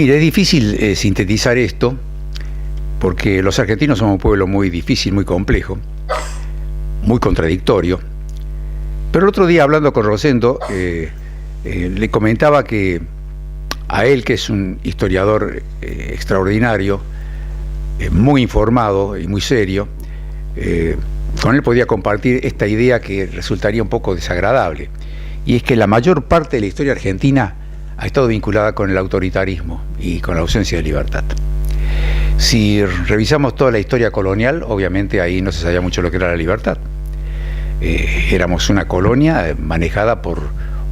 Speaker 3: Mire, es difícil sintetizar esto, porque los argentinos somos un pueblo muy difícil, muy complejo, muy contradictorio. Pero el otro día, hablando con Rosendo, le comentaba que a él, que es un historiador extraordinario, muy informado y muy serio, con él podía compartir esta idea que resultaría un poco desagradable, y es que la mayor parte de la historia argentina ha estado vinculada con el autoritarismo y con la ausencia de libertad. Si revisamos toda la historia colonial, obviamente ahí no se sabía mucho lo que era la libertad. Éramos una colonia manejada por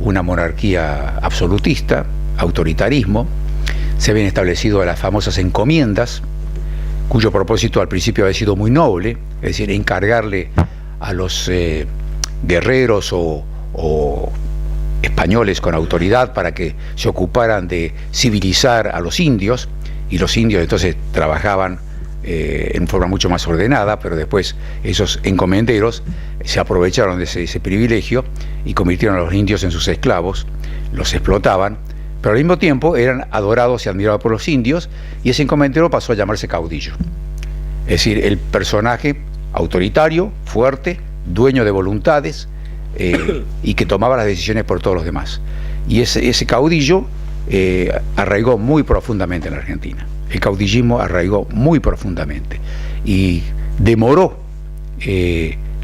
Speaker 3: una monarquía absolutista, autoritarismo. Se habían establecido las famosas encomiendas, cuyo propósito al principio había sido muy noble, es decir, encargarle a los guerreros o españoles con autoridad para que se ocuparan de civilizar a los indios, y los indios entonces trabajaban en forma mucho más ordenada, pero después esos encomenderos se aprovecharon de ese privilegio y convirtieron a los indios en sus esclavos, los explotaban, pero al mismo tiempo eran adorados y admirados por los indios, y ese encomendero pasó a llamarse caudillo. Es decir, el personaje autoritario, fuerte, dueño de voluntades, y que tomaba las decisiones por todos los demás. Y ese caudillo arraigó muy profundamente en la Argentina. El caudillismo arraigó muy profundamente y demoró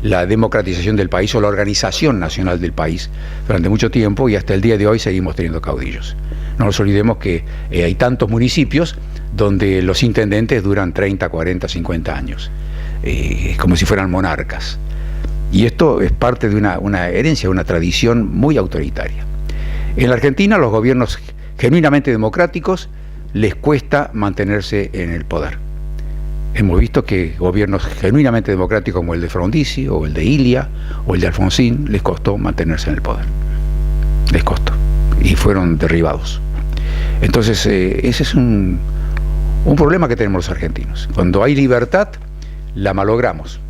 Speaker 3: la democratización del país o la organización nacional del país durante mucho tiempo, y hasta el día de hoy seguimos teniendo caudillos. No nos olvidemos que hay tantos municipios donde los intendentes duran 30, 40, 50 años, como si fueran monarcas. Y esto es parte de una herencia, una tradición muy autoritaria. En la Argentina, los gobiernos genuinamente democráticos les cuesta mantenerse en el poder. Hemos visto que gobiernos genuinamente democráticos como el de Frondizi, o el de Ilia, o el de Alfonsín, les costó mantenerse en el poder. Les costó. Y fueron derribados. Entonces, ese es un problema que tenemos los argentinos. Cuando hay libertad, la malogramos,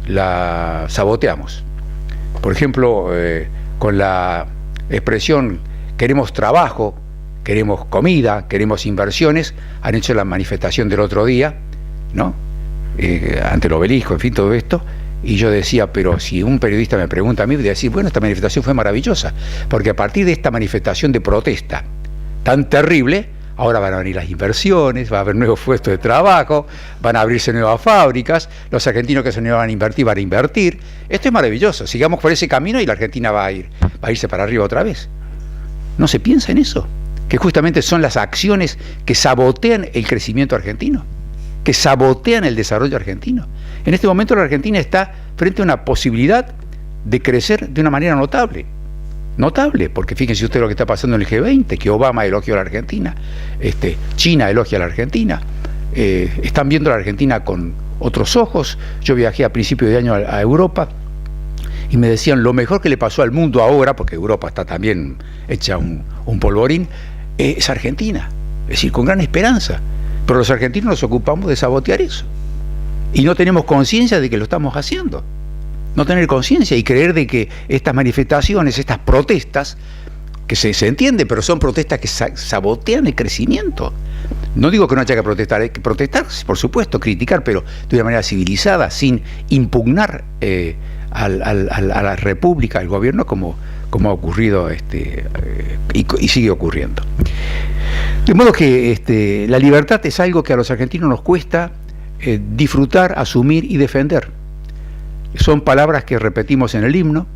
Speaker 3: la saboteamos. Por ejemplo, con la expresión queremos trabajo, queremos comida, queremos inversiones, han hecho la manifestación del otro día, ¿no? Ante el obelisco, en fin, todo esto. Y yo decía, pero si un periodista me pregunta a mí, voy a decir, bueno, esta manifestación fue maravillosa, porque a partir de esta manifestación de protesta tan terrible, ahora van a venir las inversiones, va a haber nuevos puestos de trabajo, van a abrirse nuevas fábricas, los argentinos que se van a invertir van a invertir. Esto es maravilloso, sigamos por ese camino y la Argentina va a irse para arriba otra vez. ¿No se piensa en eso? Que justamente son las acciones que sabotean el crecimiento argentino, que sabotean el desarrollo argentino. En este momento la Argentina está frente a una posibilidad de crecer de una manera notable. Notable, porque fíjense usted lo que está pasando en el G20, que Obama elogió a la Argentina, China elogia a la Argentina, están viendo a la Argentina con otros ojos. Yo viajé a principios de año a Europa y me decían lo mejor que le pasó al mundo ahora, porque Europa está también hecha un polvorín, es Argentina, es decir, con gran esperanza. Pero los argentinos nos ocupamos de sabotear eso y no tenemos conciencia de que lo estamos haciendo. No tener conciencia y creer de que estas manifestaciones, estas protestas, que se entiende, pero son protestas que sabotean el crecimiento. No digo que no haya que protestar, hay que protestar, por supuesto, criticar, pero de una manera civilizada, sin impugnar a la República, al gobierno, como ha ocurrido y sigue ocurriendo. De modo que la libertad es algo que a los argentinos nos cuesta disfrutar, asumir y defender. Son palabras que repetimos en el himno,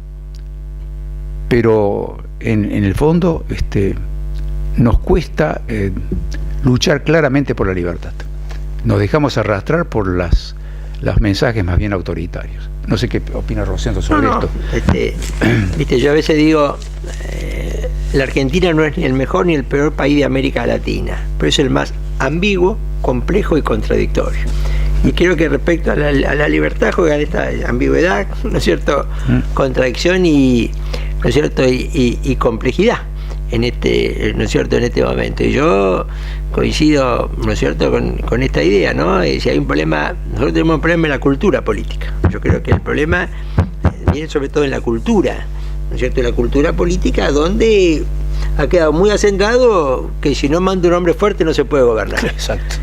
Speaker 3: pero en el fondo nos cuesta luchar claramente por la libertad. Nos dejamos arrastrar por los mensajes más bien autoritarios. No sé qué opina Rosendo sobre esto.
Speaker 2: Viste, yo a veces digo, la Argentina no es ni el mejor ni el peor país de América Latina, pero es el más ambiguo, complejo y contradictorio. Y creo que respecto a la libertad juega esta ambigüedad, ¿no es cierto?, contradicción y, ¿no es cierto?, y complejidad en ¿no es cierto?, en este momento. Y yo coincido, ¿no es cierto?, con esta idea, ¿no? Si hay un problema, nosotros tenemos un problema en la cultura política. Yo creo que el problema viene sobre todo en la cultura ¿no es cierto?, de la cultura política, donde ha quedado muy asentado que si no manda un hombre fuerte no se puede gobernar.
Speaker 3: Exacto.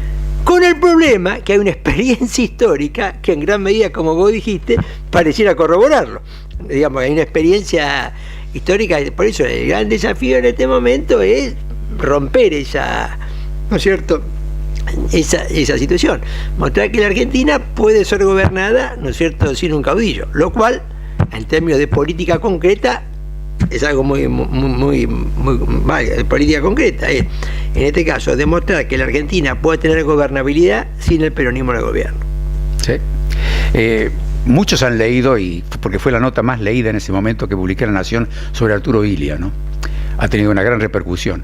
Speaker 2: Con el problema que hay una experiencia histórica que en gran medida, como vos dijiste, pareciera corroborarlo. Digamos, hay una experiencia histórica, por eso el gran desafío en este momento es romper esa, ¿no es cierto?, esa situación. Mostrar que la Argentina puede ser gobernada, ¿no es cierto?, sin un caudillo, lo cual, en términos de política concreta, es algo muy política concreta. En este caso, demostrar que la Argentina puede tener gobernabilidad sin el peronismo en el gobierno.
Speaker 3: Sí. Muchos han leído, y porque fue la nota más leída en ese momento que publiqué en La Nación sobre Arturo Illia, ¿no? Ha tenido una gran repercusión.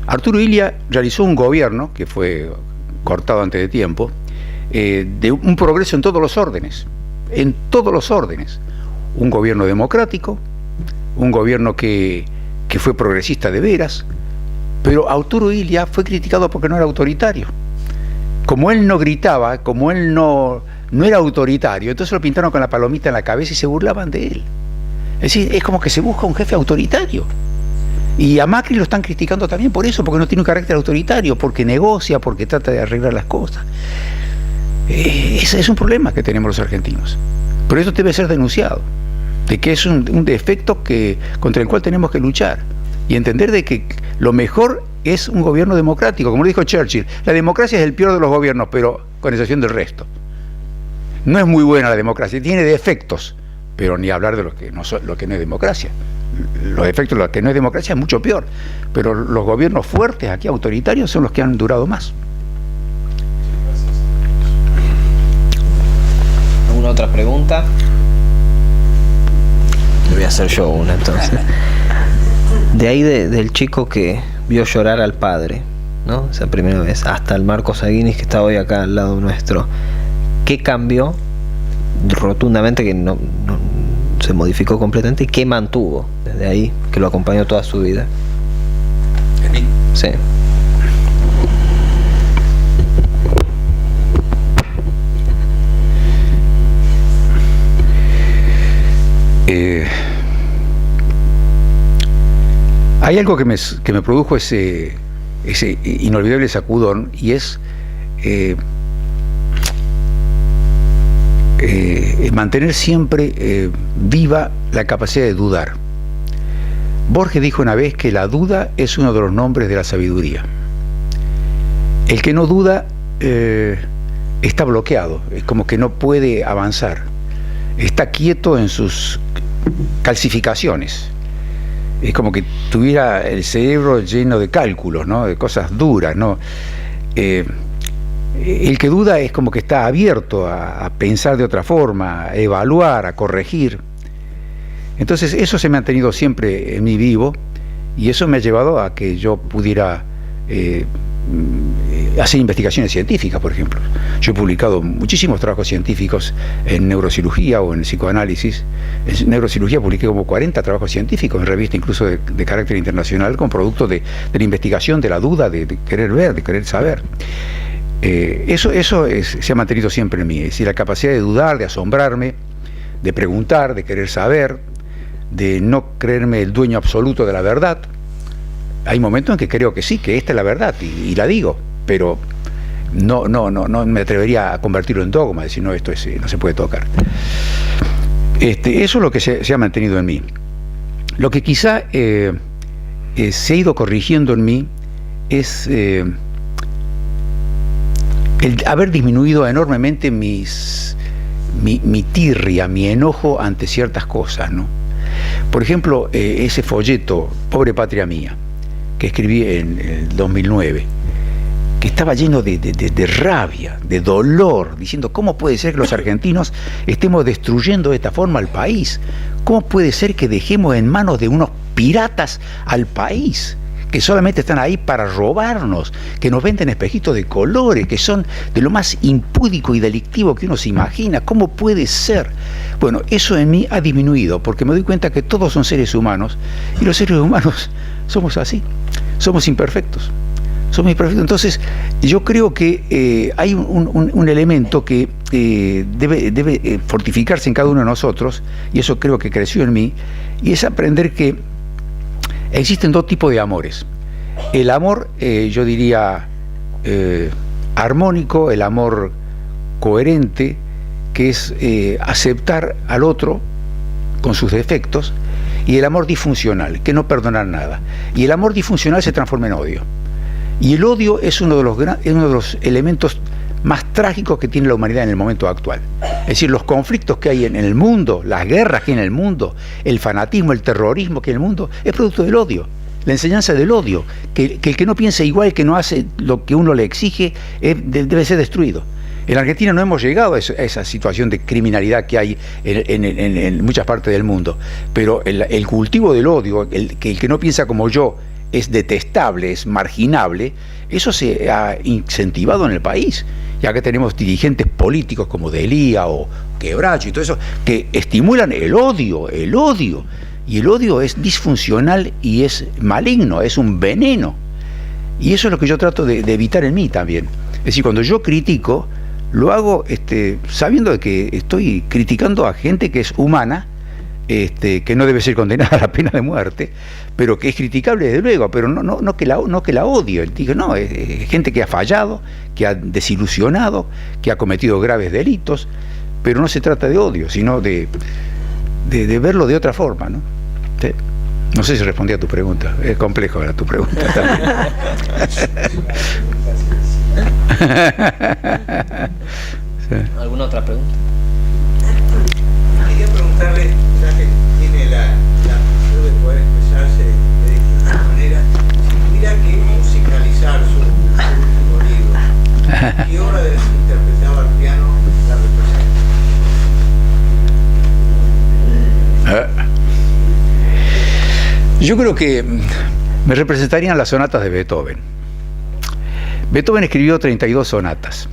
Speaker 3: Arturo Illia realizó un gobierno que fue cortado antes de tiempo, de un progreso en todos los órdenes, un gobierno democrático, un gobierno que fue progresista de veras, pero Arturo Illia fue criticado porque no era autoritario. Como él no gritaba, como él no era autoritario, entonces lo pintaron con la palomita en la cabeza y se burlaban de él. Es decir, es como que se busca un jefe autoritario. Y a Macri lo están criticando también por eso, porque no tiene un carácter autoritario, porque negocia, porque trata de arreglar las cosas. Ese es un problema que tenemos los argentinos. Pero eso debe ser denunciado, de que es un defecto contra el cual tenemos que luchar y entender de que lo mejor es un gobierno democrático. Como lo dijo Churchill, la democracia es el peor de los gobiernos, pero con excepción del resto. No es muy buena la democracia, tiene defectos, pero ni hablar de lo que no es democracia. Los defectos de lo que no es democracia es mucho peor, pero los gobiernos fuertes, aquí autoritarios, son los que han durado más.
Speaker 1: ¿Alguna otra pregunta? Le voy a hacer yo una entonces. De ahí del chico que vio llorar al padre, ¿no? Esa primera vez, hasta el Marcos Aguinis que está hoy acá al lado nuestro. ¿Qué cambió rotundamente, que no se modificó completamente, y qué mantuvo desde ahí, que lo acompañó toda su vida?
Speaker 3: ¿En mí?
Speaker 1: Sí.
Speaker 3: Hay algo que me produjo ese inolvidable sacudón, y es mantener siempre viva la capacidad de dudar. Borges dijo una vez que la duda es uno de los nombres de la sabiduría. El que no duda está bloqueado, es como que no puede avanzar, está quieto en sus calcificaciones. Es como que tuviera el cerebro lleno de cálculos, ¿no?, de cosas duras, ¿no? El que duda es como que está abierto a pensar de otra forma, a evaluar, a corregir. Entonces eso se me ha mantenido siempre en mí vivo, y eso me ha llevado a que yo pudiera hacer investigaciones científicas, por ejemplo. Yo he publicado muchísimos trabajos científicos en neurocirugía o en psicoanálisis. En neurocirugía publiqué como 40 trabajos científicos en revistas incluso de carácter internacional, con producto de la investigación, de la duda, de querer ver, de querer saber. Eso se ha mantenido siempre en mí, es decir, la capacidad de dudar, de asombrarme, de preguntar, de querer saber, de no creerme el dueño absoluto de la verdad. Hay momentos en que creo que sí, que esta es la verdad, y la digo, pero no me atrevería a convertirlo en dogma, decir, no, esto no se puede tocar. Eso es lo que se ha mantenido en mí. Lo que quizá se ha ido corrigiendo en mí es el haber disminuido enormemente mi tirria, mi enojo ante ciertas cosas, ¿no? Por ejemplo, ese folleto, Pobre Patria Mía, que escribí en el 2009, que estaba lleno de rabia, de dolor, diciendo, ¿cómo puede ser que los argentinos estemos destruyendo de esta forma al país? ¿Cómo puede ser que dejemos en manos de unos piratas al país, que solamente están ahí para robarnos, que nos venden espejitos de colores, que son de lo más impúdico y delictivo que uno se imagina? ¿Cómo puede ser? Bueno, eso en mí ha disminuido, porque me doy cuenta que todos son seres humanos, y los seres humanos somos así, somos imperfectos. Entonces, yo creo que hay un elemento que debe fortificarse en cada uno de nosotros, y eso creo que creció en mí, y es aprender que existen dos tipos de amores. El amor, yo diría, armónico, el amor coherente, que es aceptar al otro con sus defectos, y el amor disfuncional, que no perdonar nada. Y el amor disfuncional se transforma en odio. Y el odio es uno de los elementos más trágicos que tiene la humanidad en el momento actual. Es decir, los conflictos que hay en el mundo, las guerras que hay en el mundo, el fanatismo, el terrorismo que hay en el mundo, es producto del odio. La enseñanza del odio, que el que no piensa igual, que no hace lo que uno le exige, debe ser destruido. En Argentina no hemos llegado a esa situación de criminalidad que hay en muchas partes del mundo, pero el cultivo del odio, el que no piensa como yo es detestable, es marginable, eso se ha incentivado en el país. Ya que tenemos dirigentes políticos como Delía o Quebracho y todo eso, que estimulan el odio, y el odio es disfuncional y es maligno, es un veneno. Y eso es lo que yo trato de evitar en mí también. Es decir, cuando yo critico, lo hago sabiendo de que estoy criticando a gente que es humana, que no debe ser condenada a la pena de muerte, pero que es criticable desde luego, pero no que la odie. Digo, no, es gente que ha fallado, que ha desilusionado, que ha cometido graves delitos, pero no se trata de odio, sino de verlo de otra forma, ¿no? ¿Sí? No sé si respondí a tu pregunta, es complejo ahora tu pregunta también.
Speaker 1: Sí. ¿Alguna otra pregunta?
Speaker 4: Quería preguntarle, ya que tiene la de poder expresarse de distintas maneras, si tuviera que musicalizar su último libro, ¿qué obra de las interpretaba al piano la representa?
Speaker 3: Yo creo que me representarían las sonatas de Beethoven. Beethoven escribió 32 sonatas.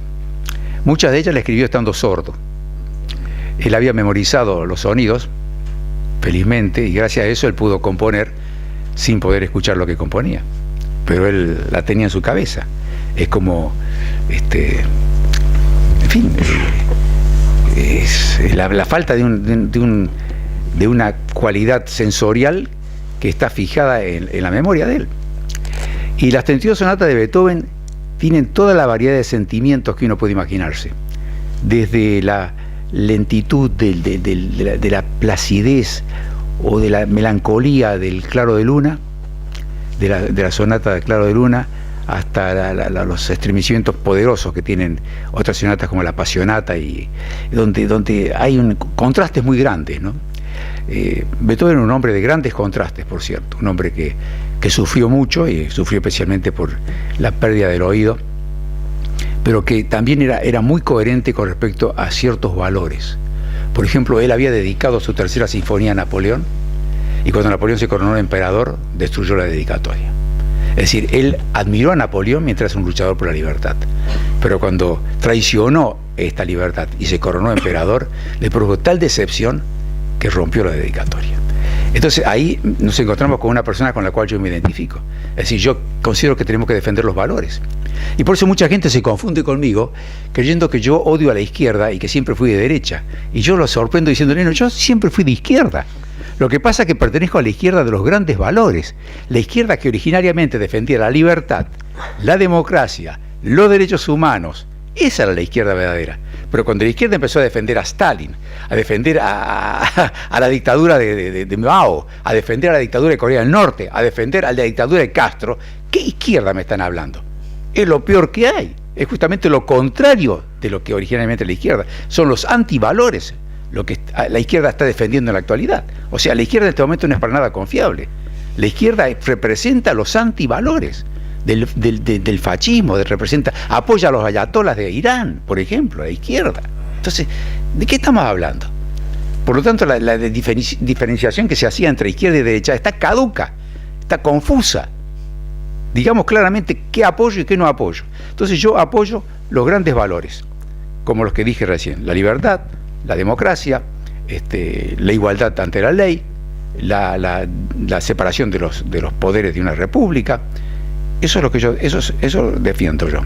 Speaker 3: Muchas de ellas las escribió estando sordo. Él había memorizado los sonidos, felizmente, y gracias a eso él pudo componer sin poder escuchar lo que componía. Pero él la tenía en su cabeza. Es como, en fin, es la falta de una cualidad sensorial que está fijada en la memoria de él. Y las 32 sonatas de Beethoven tienen toda la variedad de sentimientos que uno puede imaginarse. Desde la lentitud de la placidez o de la melancolía del Claro de Luna, de la sonata del Claro de Luna, hasta los estremecimientos poderosos que tienen otras sonatas como la Passionata, y donde hay contrastes muy grandes, ¿no? Beethoven era un hombre de grandes contrastes, por cierto, un hombre que sufrió mucho, y sufrió especialmente por la pérdida del oído, pero que también era muy coherente con respecto a ciertos valores. Por ejemplo, él había dedicado su tercera sinfonía a Napoleón, y cuando Napoleón se coronó emperador, destruyó la dedicatoria. Es decir, él admiró a Napoleón mientras era un luchador por la libertad, pero cuando traicionó esta libertad y se coronó emperador, le produjo tal decepción que rompió la dedicatoria. Entonces ahí nos encontramos con una persona con la cual yo me identifico. Es decir, yo considero que tenemos que defender los valores. Y por eso mucha gente se confunde conmigo creyendo que yo odio a la izquierda y que siempre fui de derecha. Y yo lo sorprendo diciendo, no, yo siempre fui de izquierda. Lo que pasa es que pertenezco a la izquierda de los grandes valores. La izquierda que originariamente defendía la libertad, la democracia, los derechos humanos. Esa era la izquierda verdadera. Pero cuando la izquierda empezó a defender a Stalin, a defender a la dictadura de Mao, a defender a la dictadura de Corea del Norte, a defender a la dictadura de Castro, ¿qué izquierda me están hablando? Es lo peor que hay. Es justamente lo contrario de lo que originalmente la izquierda. Son los antivalores lo que la izquierda está defendiendo en la actualidad. O sea, la izquierda en este momento no es para nada confiable. La izquierda representa los antivalores del fascismo, apoya a los ayatolas de Irán, por ejemplo, la izquierda. Entonces, ¿de qué estamos hablando? Por lo tanto, la diferenciación que se hacía entre izquierda y derecha está caduca, está confusa. Digamos claramente qué apoyo y qué no apoyo. Entonces yo apoyo los grandes valores, como los que dije recién: la libertad, la democracia, la igualdad ante la ley, la separación de los poderes de una república. Eso es lo que eso defiendo yo.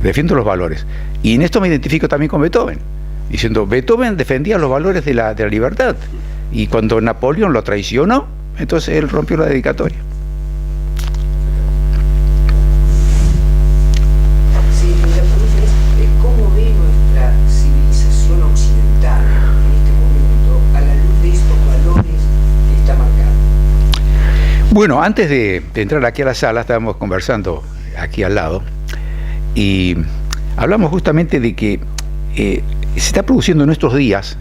Speaker 3: Defiendo los valores. Y en esto me identifico también con Beethoven, diciendo, Beethoven defendía los valores de la libertad, Y cuando Napoleón lo traicionó, entonces él rompió la dedicatoria.
Speaker 5: Sí, la pregunta es ¿cómo ve nuestra civilización occidental en este momento a la luz de estos valores que está marcando?
Speaker 3: Bueno, antes de entrar aquí a la sala, estábamos conversando aquí al lado y hablamos justamente de que se está produciendo en nuestros días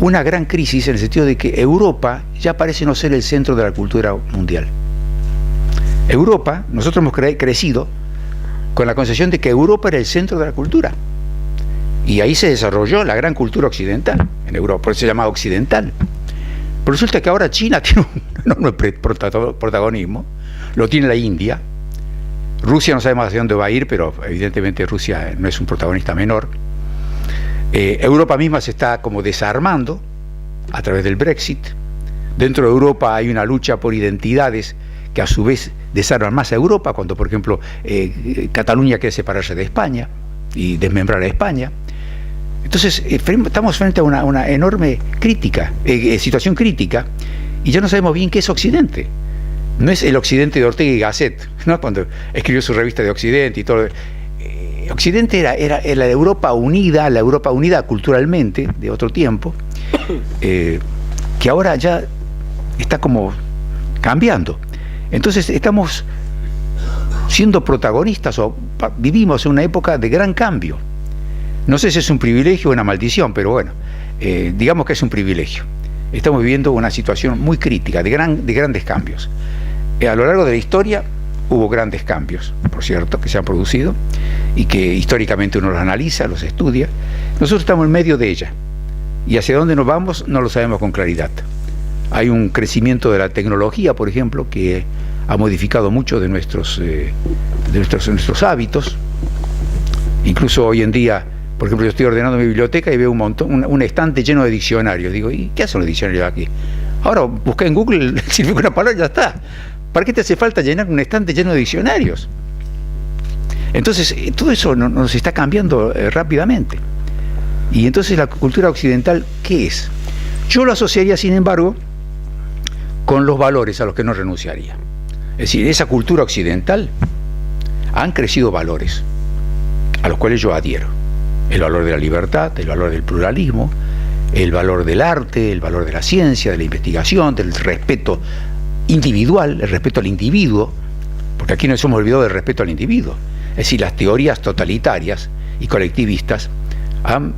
Speaker 3: una gran crisis en el sentido de que Europa ya parece no ser el centro de la cultura mundial. Europa, nosotros hemos crecido con la concepción de que Europa era el centro de la cultura. Y ahí se desarrolló la gran cultura occidental en Europa, por eso se llama occidental. Pero resulta que ahora China tiene un enorme protagonismo, lo tiene la India, Rusia no sabemos hacia dónde va a ir, pero evidentemente Rusia no es un protagonista menor. Europa misma se está como desarmando a través del Brexit. Dentro de Europa hay una lucha por identidades que a su vez desarman más a Europa, cuando por ejemplo Cataluña quiere separarse de España y desmembrar a España. Entonces estamos frente a una enorme situación crítica, y ya no sabemos bien qué es Occidente. No es el Occidente de Ortega y Gasset, ¿no? Cuando escribió su revista de Occidente y todo. Occidente era la Europa unida culturalmente de otro tiempo, que ahora ya está como cambiando. Entonces estamos siendo protagonistas o vivimos en una época de gran cambio. No sé si es un privilegio o una maldición, pero bueno, digamos que es un privilegio. Estamos viviendo una situación muy crítica, de grandes cambios. A lo largo de la historia hubo grandes cambios, por cierto, que se han producido y que históricamente uno los analiza, los estudia. Nosotros estamos en medio de ella y hacia dónde nos vamos no lo sabemos con claridad. Hay un crecimiento de la tecnología, por ejemplo, que ha modificado mucho de nuestros hábitos. Incluso hoy en día, por ejemplo, yo estoy ordenando mi biblioteca y veo un estante lleno de diccionarios. Digo, ¿y qué hacen los diccionarios aquí? Ahora busca en Google el significado de una palabra y ya está. ¿Para qué te hace falta llenar un estante lleno de diccionarios? Entonces, todo eso nos está cambiando rápidamente. Y entonces la cultura occidental, ¿qué es? Yo lo asociaría, sin embargo, con los valores a los que no renunciaría. Es decir, esa cultura occidental han crecido valores a los cuales yo adhiero. El valor de la libertad, el valor del pluralismo, el valor del arte, el valor de la ciencia, de la investigación, del respeto individual, el respeto al individuo, porque aquí nos hemos olvidado del respeto al individuo. Es decir, las teorías totalitarias y colectivistas han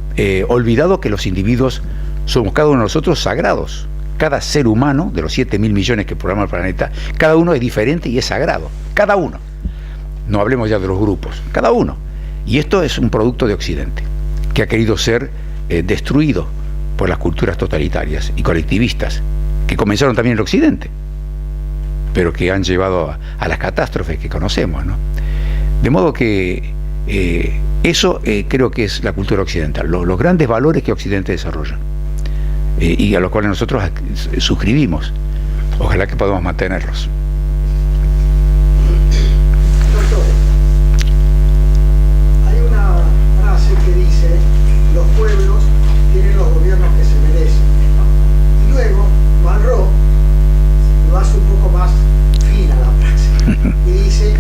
Speaker 3: olvidado que los individuos somos cada uno de nosotros sagrados. Cada ser humano, de los 7.000 millones que programa el planeta, cada uno es diferente y es sagrado. Cada uno. No hablemos ya de los grupos. Cada uno. Y esto es un producto de Occidente, que ha querido ser destruido por las culturas totalitarias y colectivistas, que comenzaron también en el Occidente, pero que han llevado a las catástrofes que conocemos, ¿no? De modo que eso creo que es la cultura occidental, los grandes valores que Occidente desarrolla, y a los cuales nosotros suscribimos. Ojalá que podamos mantenerlos.
Speaker 6: Doctor, hay una frase que dice: los pueblos tienen los gobiernos que se merecen. Y luego Malraux lo hace un poco más fina la frase y dice: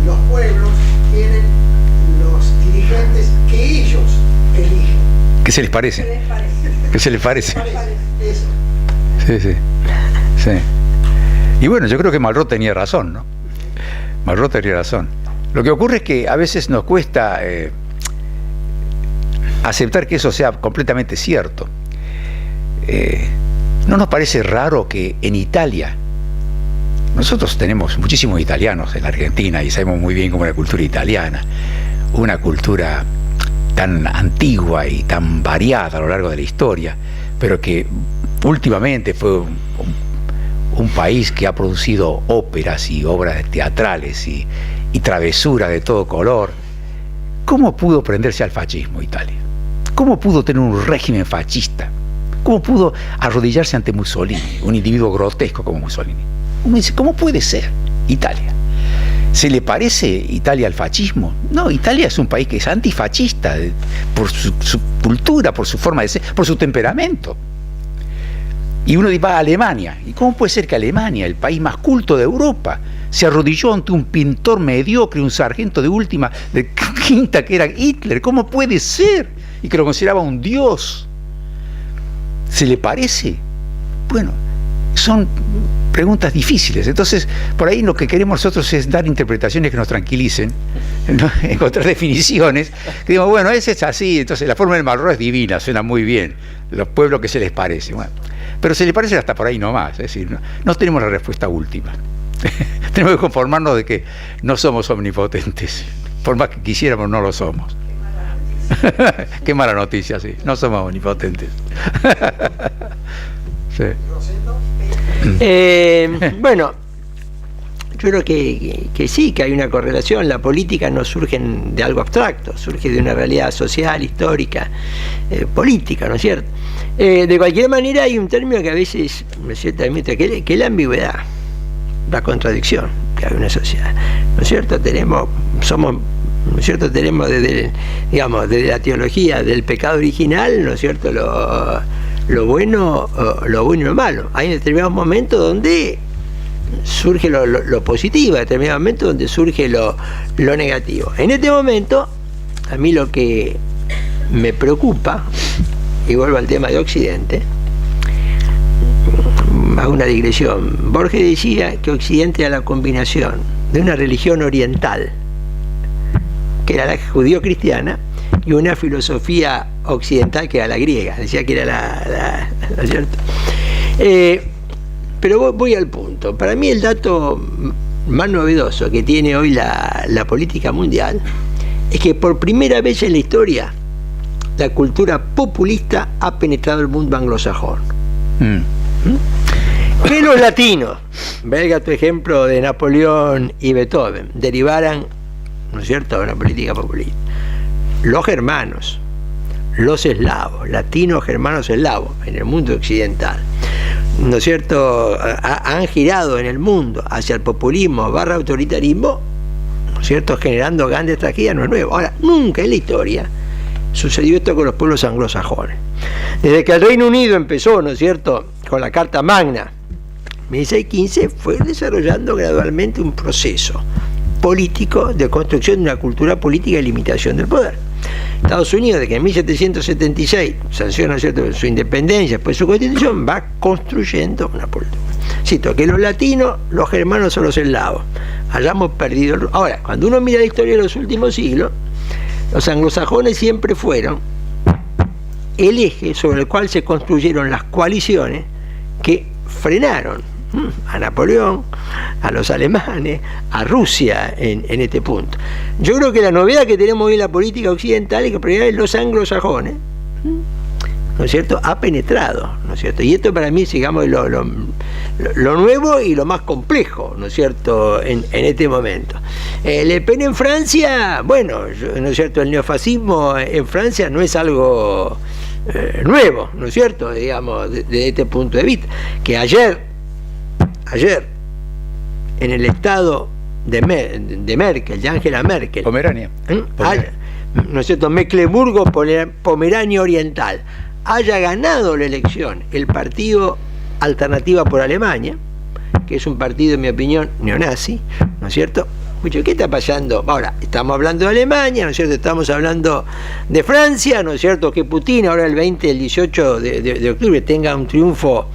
Speaker 6: los pueblos tienen los dirigentes que ellos eligen.
Speaker 3: ¿Qué se les parece? ¿Qué se les parece?
Speaker 6: Eso.
Speaker 3: Sí, sí, sí. Y bueno, yo creo que Malraux tenía razón, ¿no? Malraux tenía razón. Lo que ocurre es que a veces nos cuesta aceptar que eso sea completamente cierto. ¿No nos parece raro que en Italia, nosotros tenemos muchísimos italianos en la Argentina y sabemos muy bien cómo es la cultura italiana, una cultura tan antigua y tan variada a lo largo de la historia, pero que últimamente fue un país que ha producido óperas y obras teatrales y travesuras de todo color? ¿Cómo pudo prenderse al fascismo Italia? ¿Cómo pudo tener un régimen fascista? ¿Cómo pudo arrodillarse ante Mussolini, un individuo grotesco como Mussolini? Uno dice, ¿cómo puede ser Italia? ¿Se le parece Italia al fascismo? No, Italia es un país que es antifascista por su cultura, por su forma de ser, por su temperamento. Y uno va a Alemania. ¿Y cómo puede ser que Alemania, el país más culto de Europa, se arrodilló ante un pintor mediocre, un sargento de última, de quinta, que era Hitler? ¿Cómo puede ser? Y que lo consideraba un dios. ¿Se le parece? Bueno, son preguntas difíciles. Entonces, por ahí lo que queremos nosotros es dar interpretaciones que nos tranquilicen, ¿no? Encontrar definiciones, que digamos, bueno, ese es así, entonces la forma del Malraux es divina, suena muy bien, los pueblos que se les parece. Bueno, pero se les parece hasta por ahí nomás, es decir, no tenemos la respuesta última. Tenemos que conformarnos de que no somos omnipotentes, por más que quisiéramos no lo somos. Qué mala noticia, sí, no somos omnipotentes. Sí.
Speaker 2: Bueno, yo creo que sí, que hay una correlación. La política no surge de algo abstracto, surge de una realidad social, histórica, política, ¿no es cierto? De cualquier manera hay un término que a veces, ¿no es cierto?, que es la ambigüedad, la contradicción que hay en una sociedad, ¿no es cierto? Somos, ¿no es cierto?, tenemos desde la teología del pecado original, ¿no es cierto?, lo bueno y lo malo. Hay determinados momentos donde surge lo positivo, determinados momentos donde surge lo negativo. En este momento, a mí lo que me preocupa, y vuelvo al tema de Occidente, hago una digresión. Borges decía que Occidente era la combinación de una religión oriental, que era la judío-cristiana, y una filosofía occidental que era la griega. Decía que era ¿no es cierto? Pero voy al punto. Para mí el dato más novedoso que tiene hoy la política mundial es que por primera vez en la historia la cultura populista ha penetrado el mundo anglosajón. Que los latinos, valga tu ejemplo de Napoleón y Beethoven, derivaran, ¿no es cierto?, de una política populista. Los germanos, los eslavos, latinos, germanos, eslavos, en el mundo occidental, ¿no es cierto?, han girado en el mundo hacia el populismo / autoritarismo, ¿no es cierto?, generando grandes tragedias. No es nuevo. Ahora, nunca en la historia sucedió esto con los pueblos anglosajones. Desde que el Reino Unido empezó, ¿no es cierto?, con la Carta Magna, 1615, fue desarrollando gradualmente un proceso político de construcción de una cultura política y limitación del poder. Estados Unidos, de que en 1776 sanciona, ¿no es cierto?, su independencia, después su constitución, va construyendo una política. Cito que los latinos, los germanos o los eslavos hayamos perdido. Ahora, cuando uno mira la historia de los últimos siglos, los anglosajones siempre fueron el eje sobre el cual se construyeron las coaliciones que frenaron a Napoleón, a los alemanes, a Rusia en este punto. Yo creo que la novedad que tenemos hoy en la política occidental es que por primera vez los anglosajones, ¿no es cierto?, ha penetrado, ¿no es cierto? Y esto para mí, digamos, lo nuevo y lo más complejo, ¿no es cierto?, en este momento. Le Pen en Francia, bueno, ¿no es cierto?, el neofascismo en Francia no es algo nuevo, ¿no es cierto?, digamos, desde este punto de vista. Que ayer, en el estado de Merkel, de Angela Merkel,
Speaker 3: Pomerania,
Speaker 2: ¿no es cierto?, Mecklemburgo, Pomerania Oriental, haya ganado la elección el partido Alternativa por Alemania, que es un partido, en mi opinión, neonazi, ¿no es cierto? Escucha, ¿qué está pasando? Ahora, estamos hablando de Alemania, ¿no es cierto? Estamos hablando de Francia, ¿no es cierto? Que Putin ahora el 18 de octubre tenga un triunfo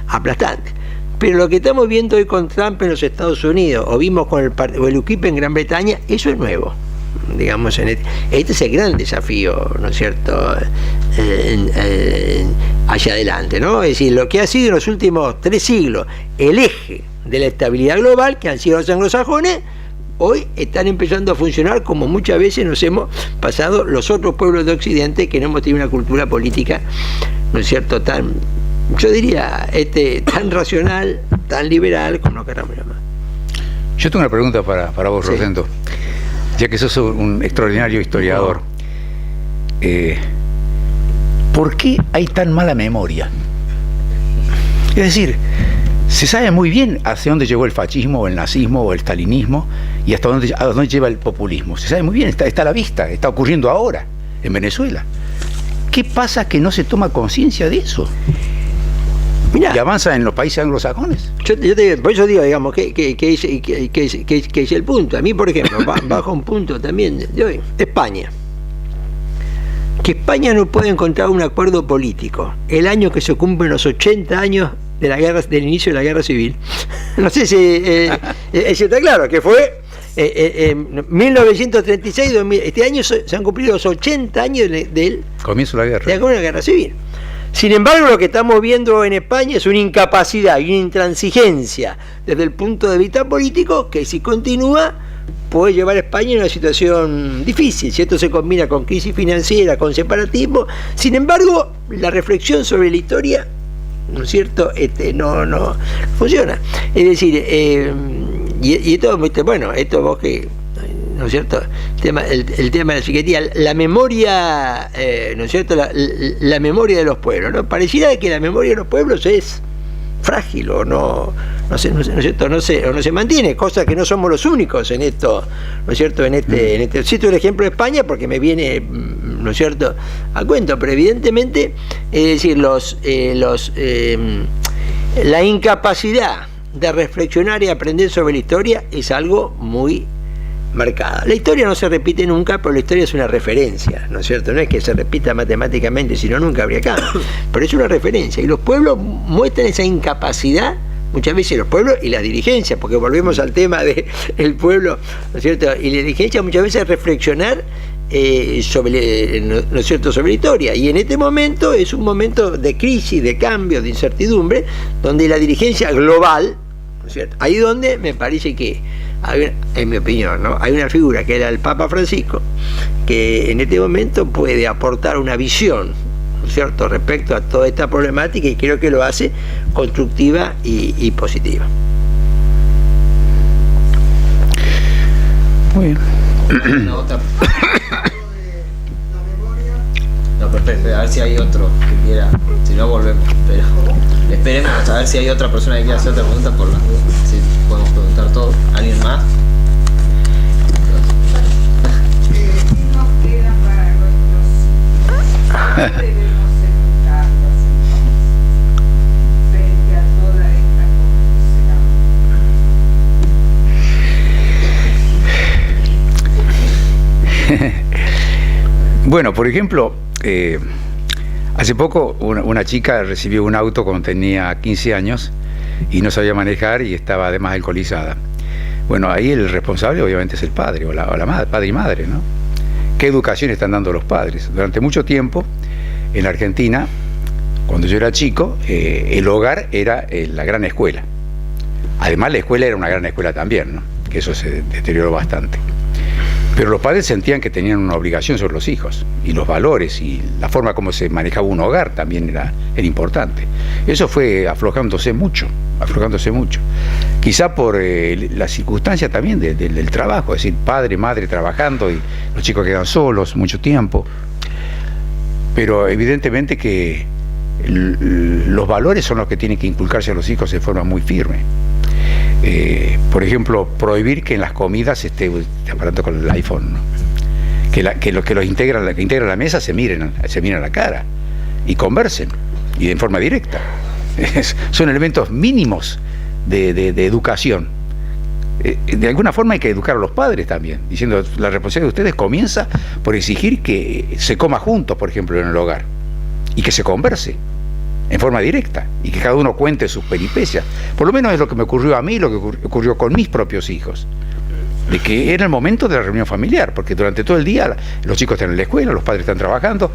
Speaker 2: aplastante. Pero lo que estamos viendo hoy con Trump en los Estados Unidos, o vimos con el UKIP en Gran Bretaña, eso es nuevo. Digamos, este es el gran desafío, ¿no es cierto?, hacia adelante, ¿no? Es decir, lo que ha sido en los últimos 3 siglos el eje de la estabilidad global, que han sido los anglosajones, hoy están empezando a funcionar como muchas veces nos hemos pasado los otros pueblos de Occidente, que no hemos tenido una cultura política, ¿no es cierto?, tan, yo diría, tan racional, tan liberal, como no queramos llamar.
Speaker 3: Yo tengo una pregunta para vos, sí, Rosendo, ya que sos un extraordinario historiador. ¿Por qué hay tan mala memoria? Es decir, se sabe muy bien hacia dónde llegó el fascismo, o el nazismo, o el stalinismo, y a dónde lleva el populismo. Se sabe muy bien, está a la vista, está ocurriendo ahora, en Venezuela. ¿Qué pasa que no se toma conciencia de eso?
Speaker 2: Mirá,
Speaker 3: Y avanza en los países anglosajones.
Speaker 2: por eso digo, digamos, que es el punto. A mí, por ejemplo, bajo un punto también de hoy, España. Que España no puede encontrar un acuerdo político el año que se cumplen los 80 años de la guerra, del inicio de la guerra civil. No sé si está claro, que fue en 1936, 2000, este año se han cumplido los 80 años del
Speaker 3: Comienzo de la guerra.
Speaker 2: de la guerra civil. Sin embargo, lo que estamos viendo en España es una incapacidad y una intransigencia desde el punto de vista político que, si continúa, puede llevar a España a una situación difícil. Si esto se combina con crisis financiera, con separatismo. Sin embargo, la reflexión sobre la historia, ¿no es cierto?, no funciona. Es decir, y esto, bueno, esto vos que, ¿no es cierto?, el tema de la psiquiatría, la memoria, ¿no es cierto?, la memoria de los pueblos, ¿no? Pareciera que la memoria de los pueblos es frágil o no se mantiene, cosa que no somos los únicos en esto, ¿no es cierto? Cito el ejemplo de España porque me viene, ¿no es cierto?, a cuento, pero evidentemente, es decir, la incapacidad de reflexionar y aprender sobre la historia es algo muy marcada. La historia no se repite nunca, pero la historia es una referencia, ¿no es cierto? No es que se repita matemáticamente, sino nunca habría cambio, pero es una referencia, y los pueblos muestran esa incapacidad, muchas veces los pueblos y las dirigencias, porque volvemos al tema del pueblo, ¿no es cierto?, y la dirigencia muchas veces reflexionar sobre, ¿no es cierto?, sobre la historia, y en este momento es un momento de crisis, de cambio, de incertidumbre, donde la dirigencia global, ¿no es cierto?, ahí donde me parece que en mi opinión, ¿no?, hay una figura que era el Papa Francisco, que en este momento puede aportar una visión, ¿no es cierto?, respecto a toda esta problemática, y creo que lo hace constructiva y positiva.
Speaker 3: Muy bien.
Speaker 1: Una otra.
Speaker 6: La memoria,
Speaker 1: No, perfecto, a ver si hay otro que quiera. Si no, volvemos. Pero esperemos a ver si hay otra persona que quiera hacer otra pregunta, por las dudas. Si podemos preguntar todo. ¿Alguien más?
Speaker 7: ¿Qué nos queda para nuestros hijos? ¿Cómo debemos educarlos entonces frente a toda esta confusión?
Speaker 3: Bueno, por ejemplo, hace poco una chica recibió un auto cuando tenía 15 años y no sabía manejar y estaba además alcoholizada. Bueno, ahí el responsable obviamente es el padre o la madre, padre y madre, ¿no? ¿Qué educación están dando los padres? Durante mucho tiempo en Argentina, cuando yo era chico, el hogar era la gran escuela. Además la escuela era una gran escuela también, ¿no?, que eso se deterioró bastante. Pero los padres sentían que tenían una obligación sobre los hijos, y los valores y la forma como se manejaba un hogar también era importante. Eso fue aflojándose mucho. Quizá por la circunstancia también del trabajo, es decir, padre, madre trabajando y los chicos quedan solos mucho tiempo. Pero evidentemente que los valores son los que tienen que inculcarse a los hijos de forma muy firme. Por ejemplo, prohibir que en las comidas esté hablando con el iPhone, ¿no? Que los que integran la mesa se miren a la cara y conversen, y en forma directa. Son elementos mínimos de educación. De alguna forma hay que educar a los padres también, diciendo, la responsabilidad de ustedes comienza por exigir que se coma juntos, por ejemplo, en el hogar, y que se converse en forma directa, y que cada uno cuente sus peripecias. Por lo menos es lo que me ocurrió a mí, lo que ocurrió con mis propios hijos, de que era el momento de la reunión familiar, porque durante todo el día los chicos están en la escuela, los padres están trabajando,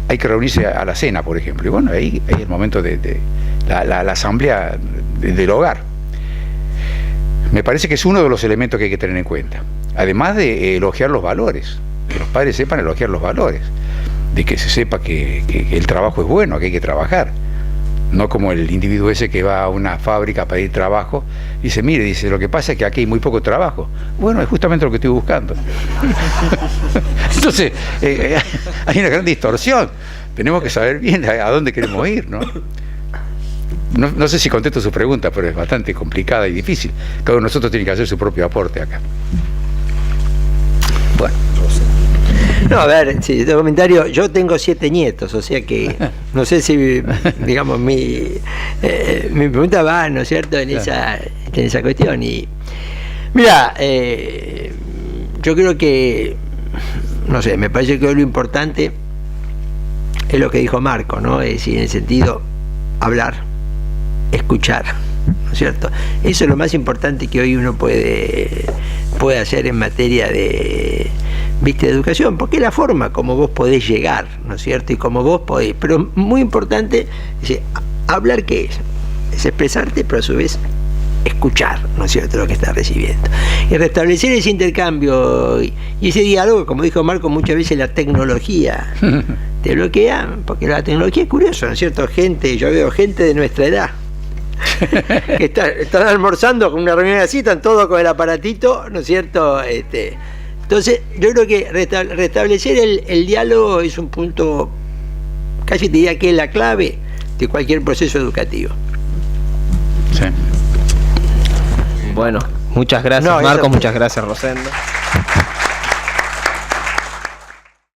Speaker 3: hay que reunirse a la cena, por ejemplo, y bueno, ahí es el momento de la asamblea del hogar. Me parece que es uno de los elementos que hay que tener en cuenta, además de elogiar los valores, que los padres sepan elogiar los valores, de que se sepa que el trabajo es bueno, que hay que trabajar, no como el individuo ese que va a una fábrica a pedir trabajo y dice, mire, dice, lo que pasa es que aquí hay muy poco trabajo. Bueno, es justamente lo que estoy buscando. Entonces, hay una gran distorsión. Tenemos que saber bien a dónde queremos ir, ¿no? No sé si contesto su pregunta, pero es bastante complicada y difícil. Cada uno de nosotros tiene que hacer su propio aporte acá. Bueno.
Speaker 2: No, a ver, sí, este comentario, yo tengo 7 nietos, o sea que no sé si, digamos, mi pregunta va, ¿no es cierto?, en esa cuestión. Y mira, yo creo que, no sé, me parece que lo importante es lo que dijo Marco, ¿no? Es decir, en el sentido, hablar, escuchar, ¿no es cierto? Eso es lo más importante que hoy uno puede hacer en materia de educación, porque es la forma como vos podés llegar, ¿no es cierto? Y como vos podés, pero muy importante, es hablar, ¿qué es? Es expresarte, pero a su vez escuchar, ¿no es cierto?, lo que estás recibiendo. Y restablecer ese intercambio y ese diálogo, como dijo Marco, muchas veces la tecnología te bloquea, porque la tecnología es curiosa, ¿no es cierto? Yo veo gente de nuestra edad que están almorzando con una reunión así, están todos con el aparatito, ¿no es cierto? Entonces, yo creo que restablecer el diálogo es un punto, casi te diría que es la clave de cualquier proceso educativo.
Speaker 3: Sí.
Speaker 1: Bueno, muchas gracias, Marco, muchas gracias, Rosendo.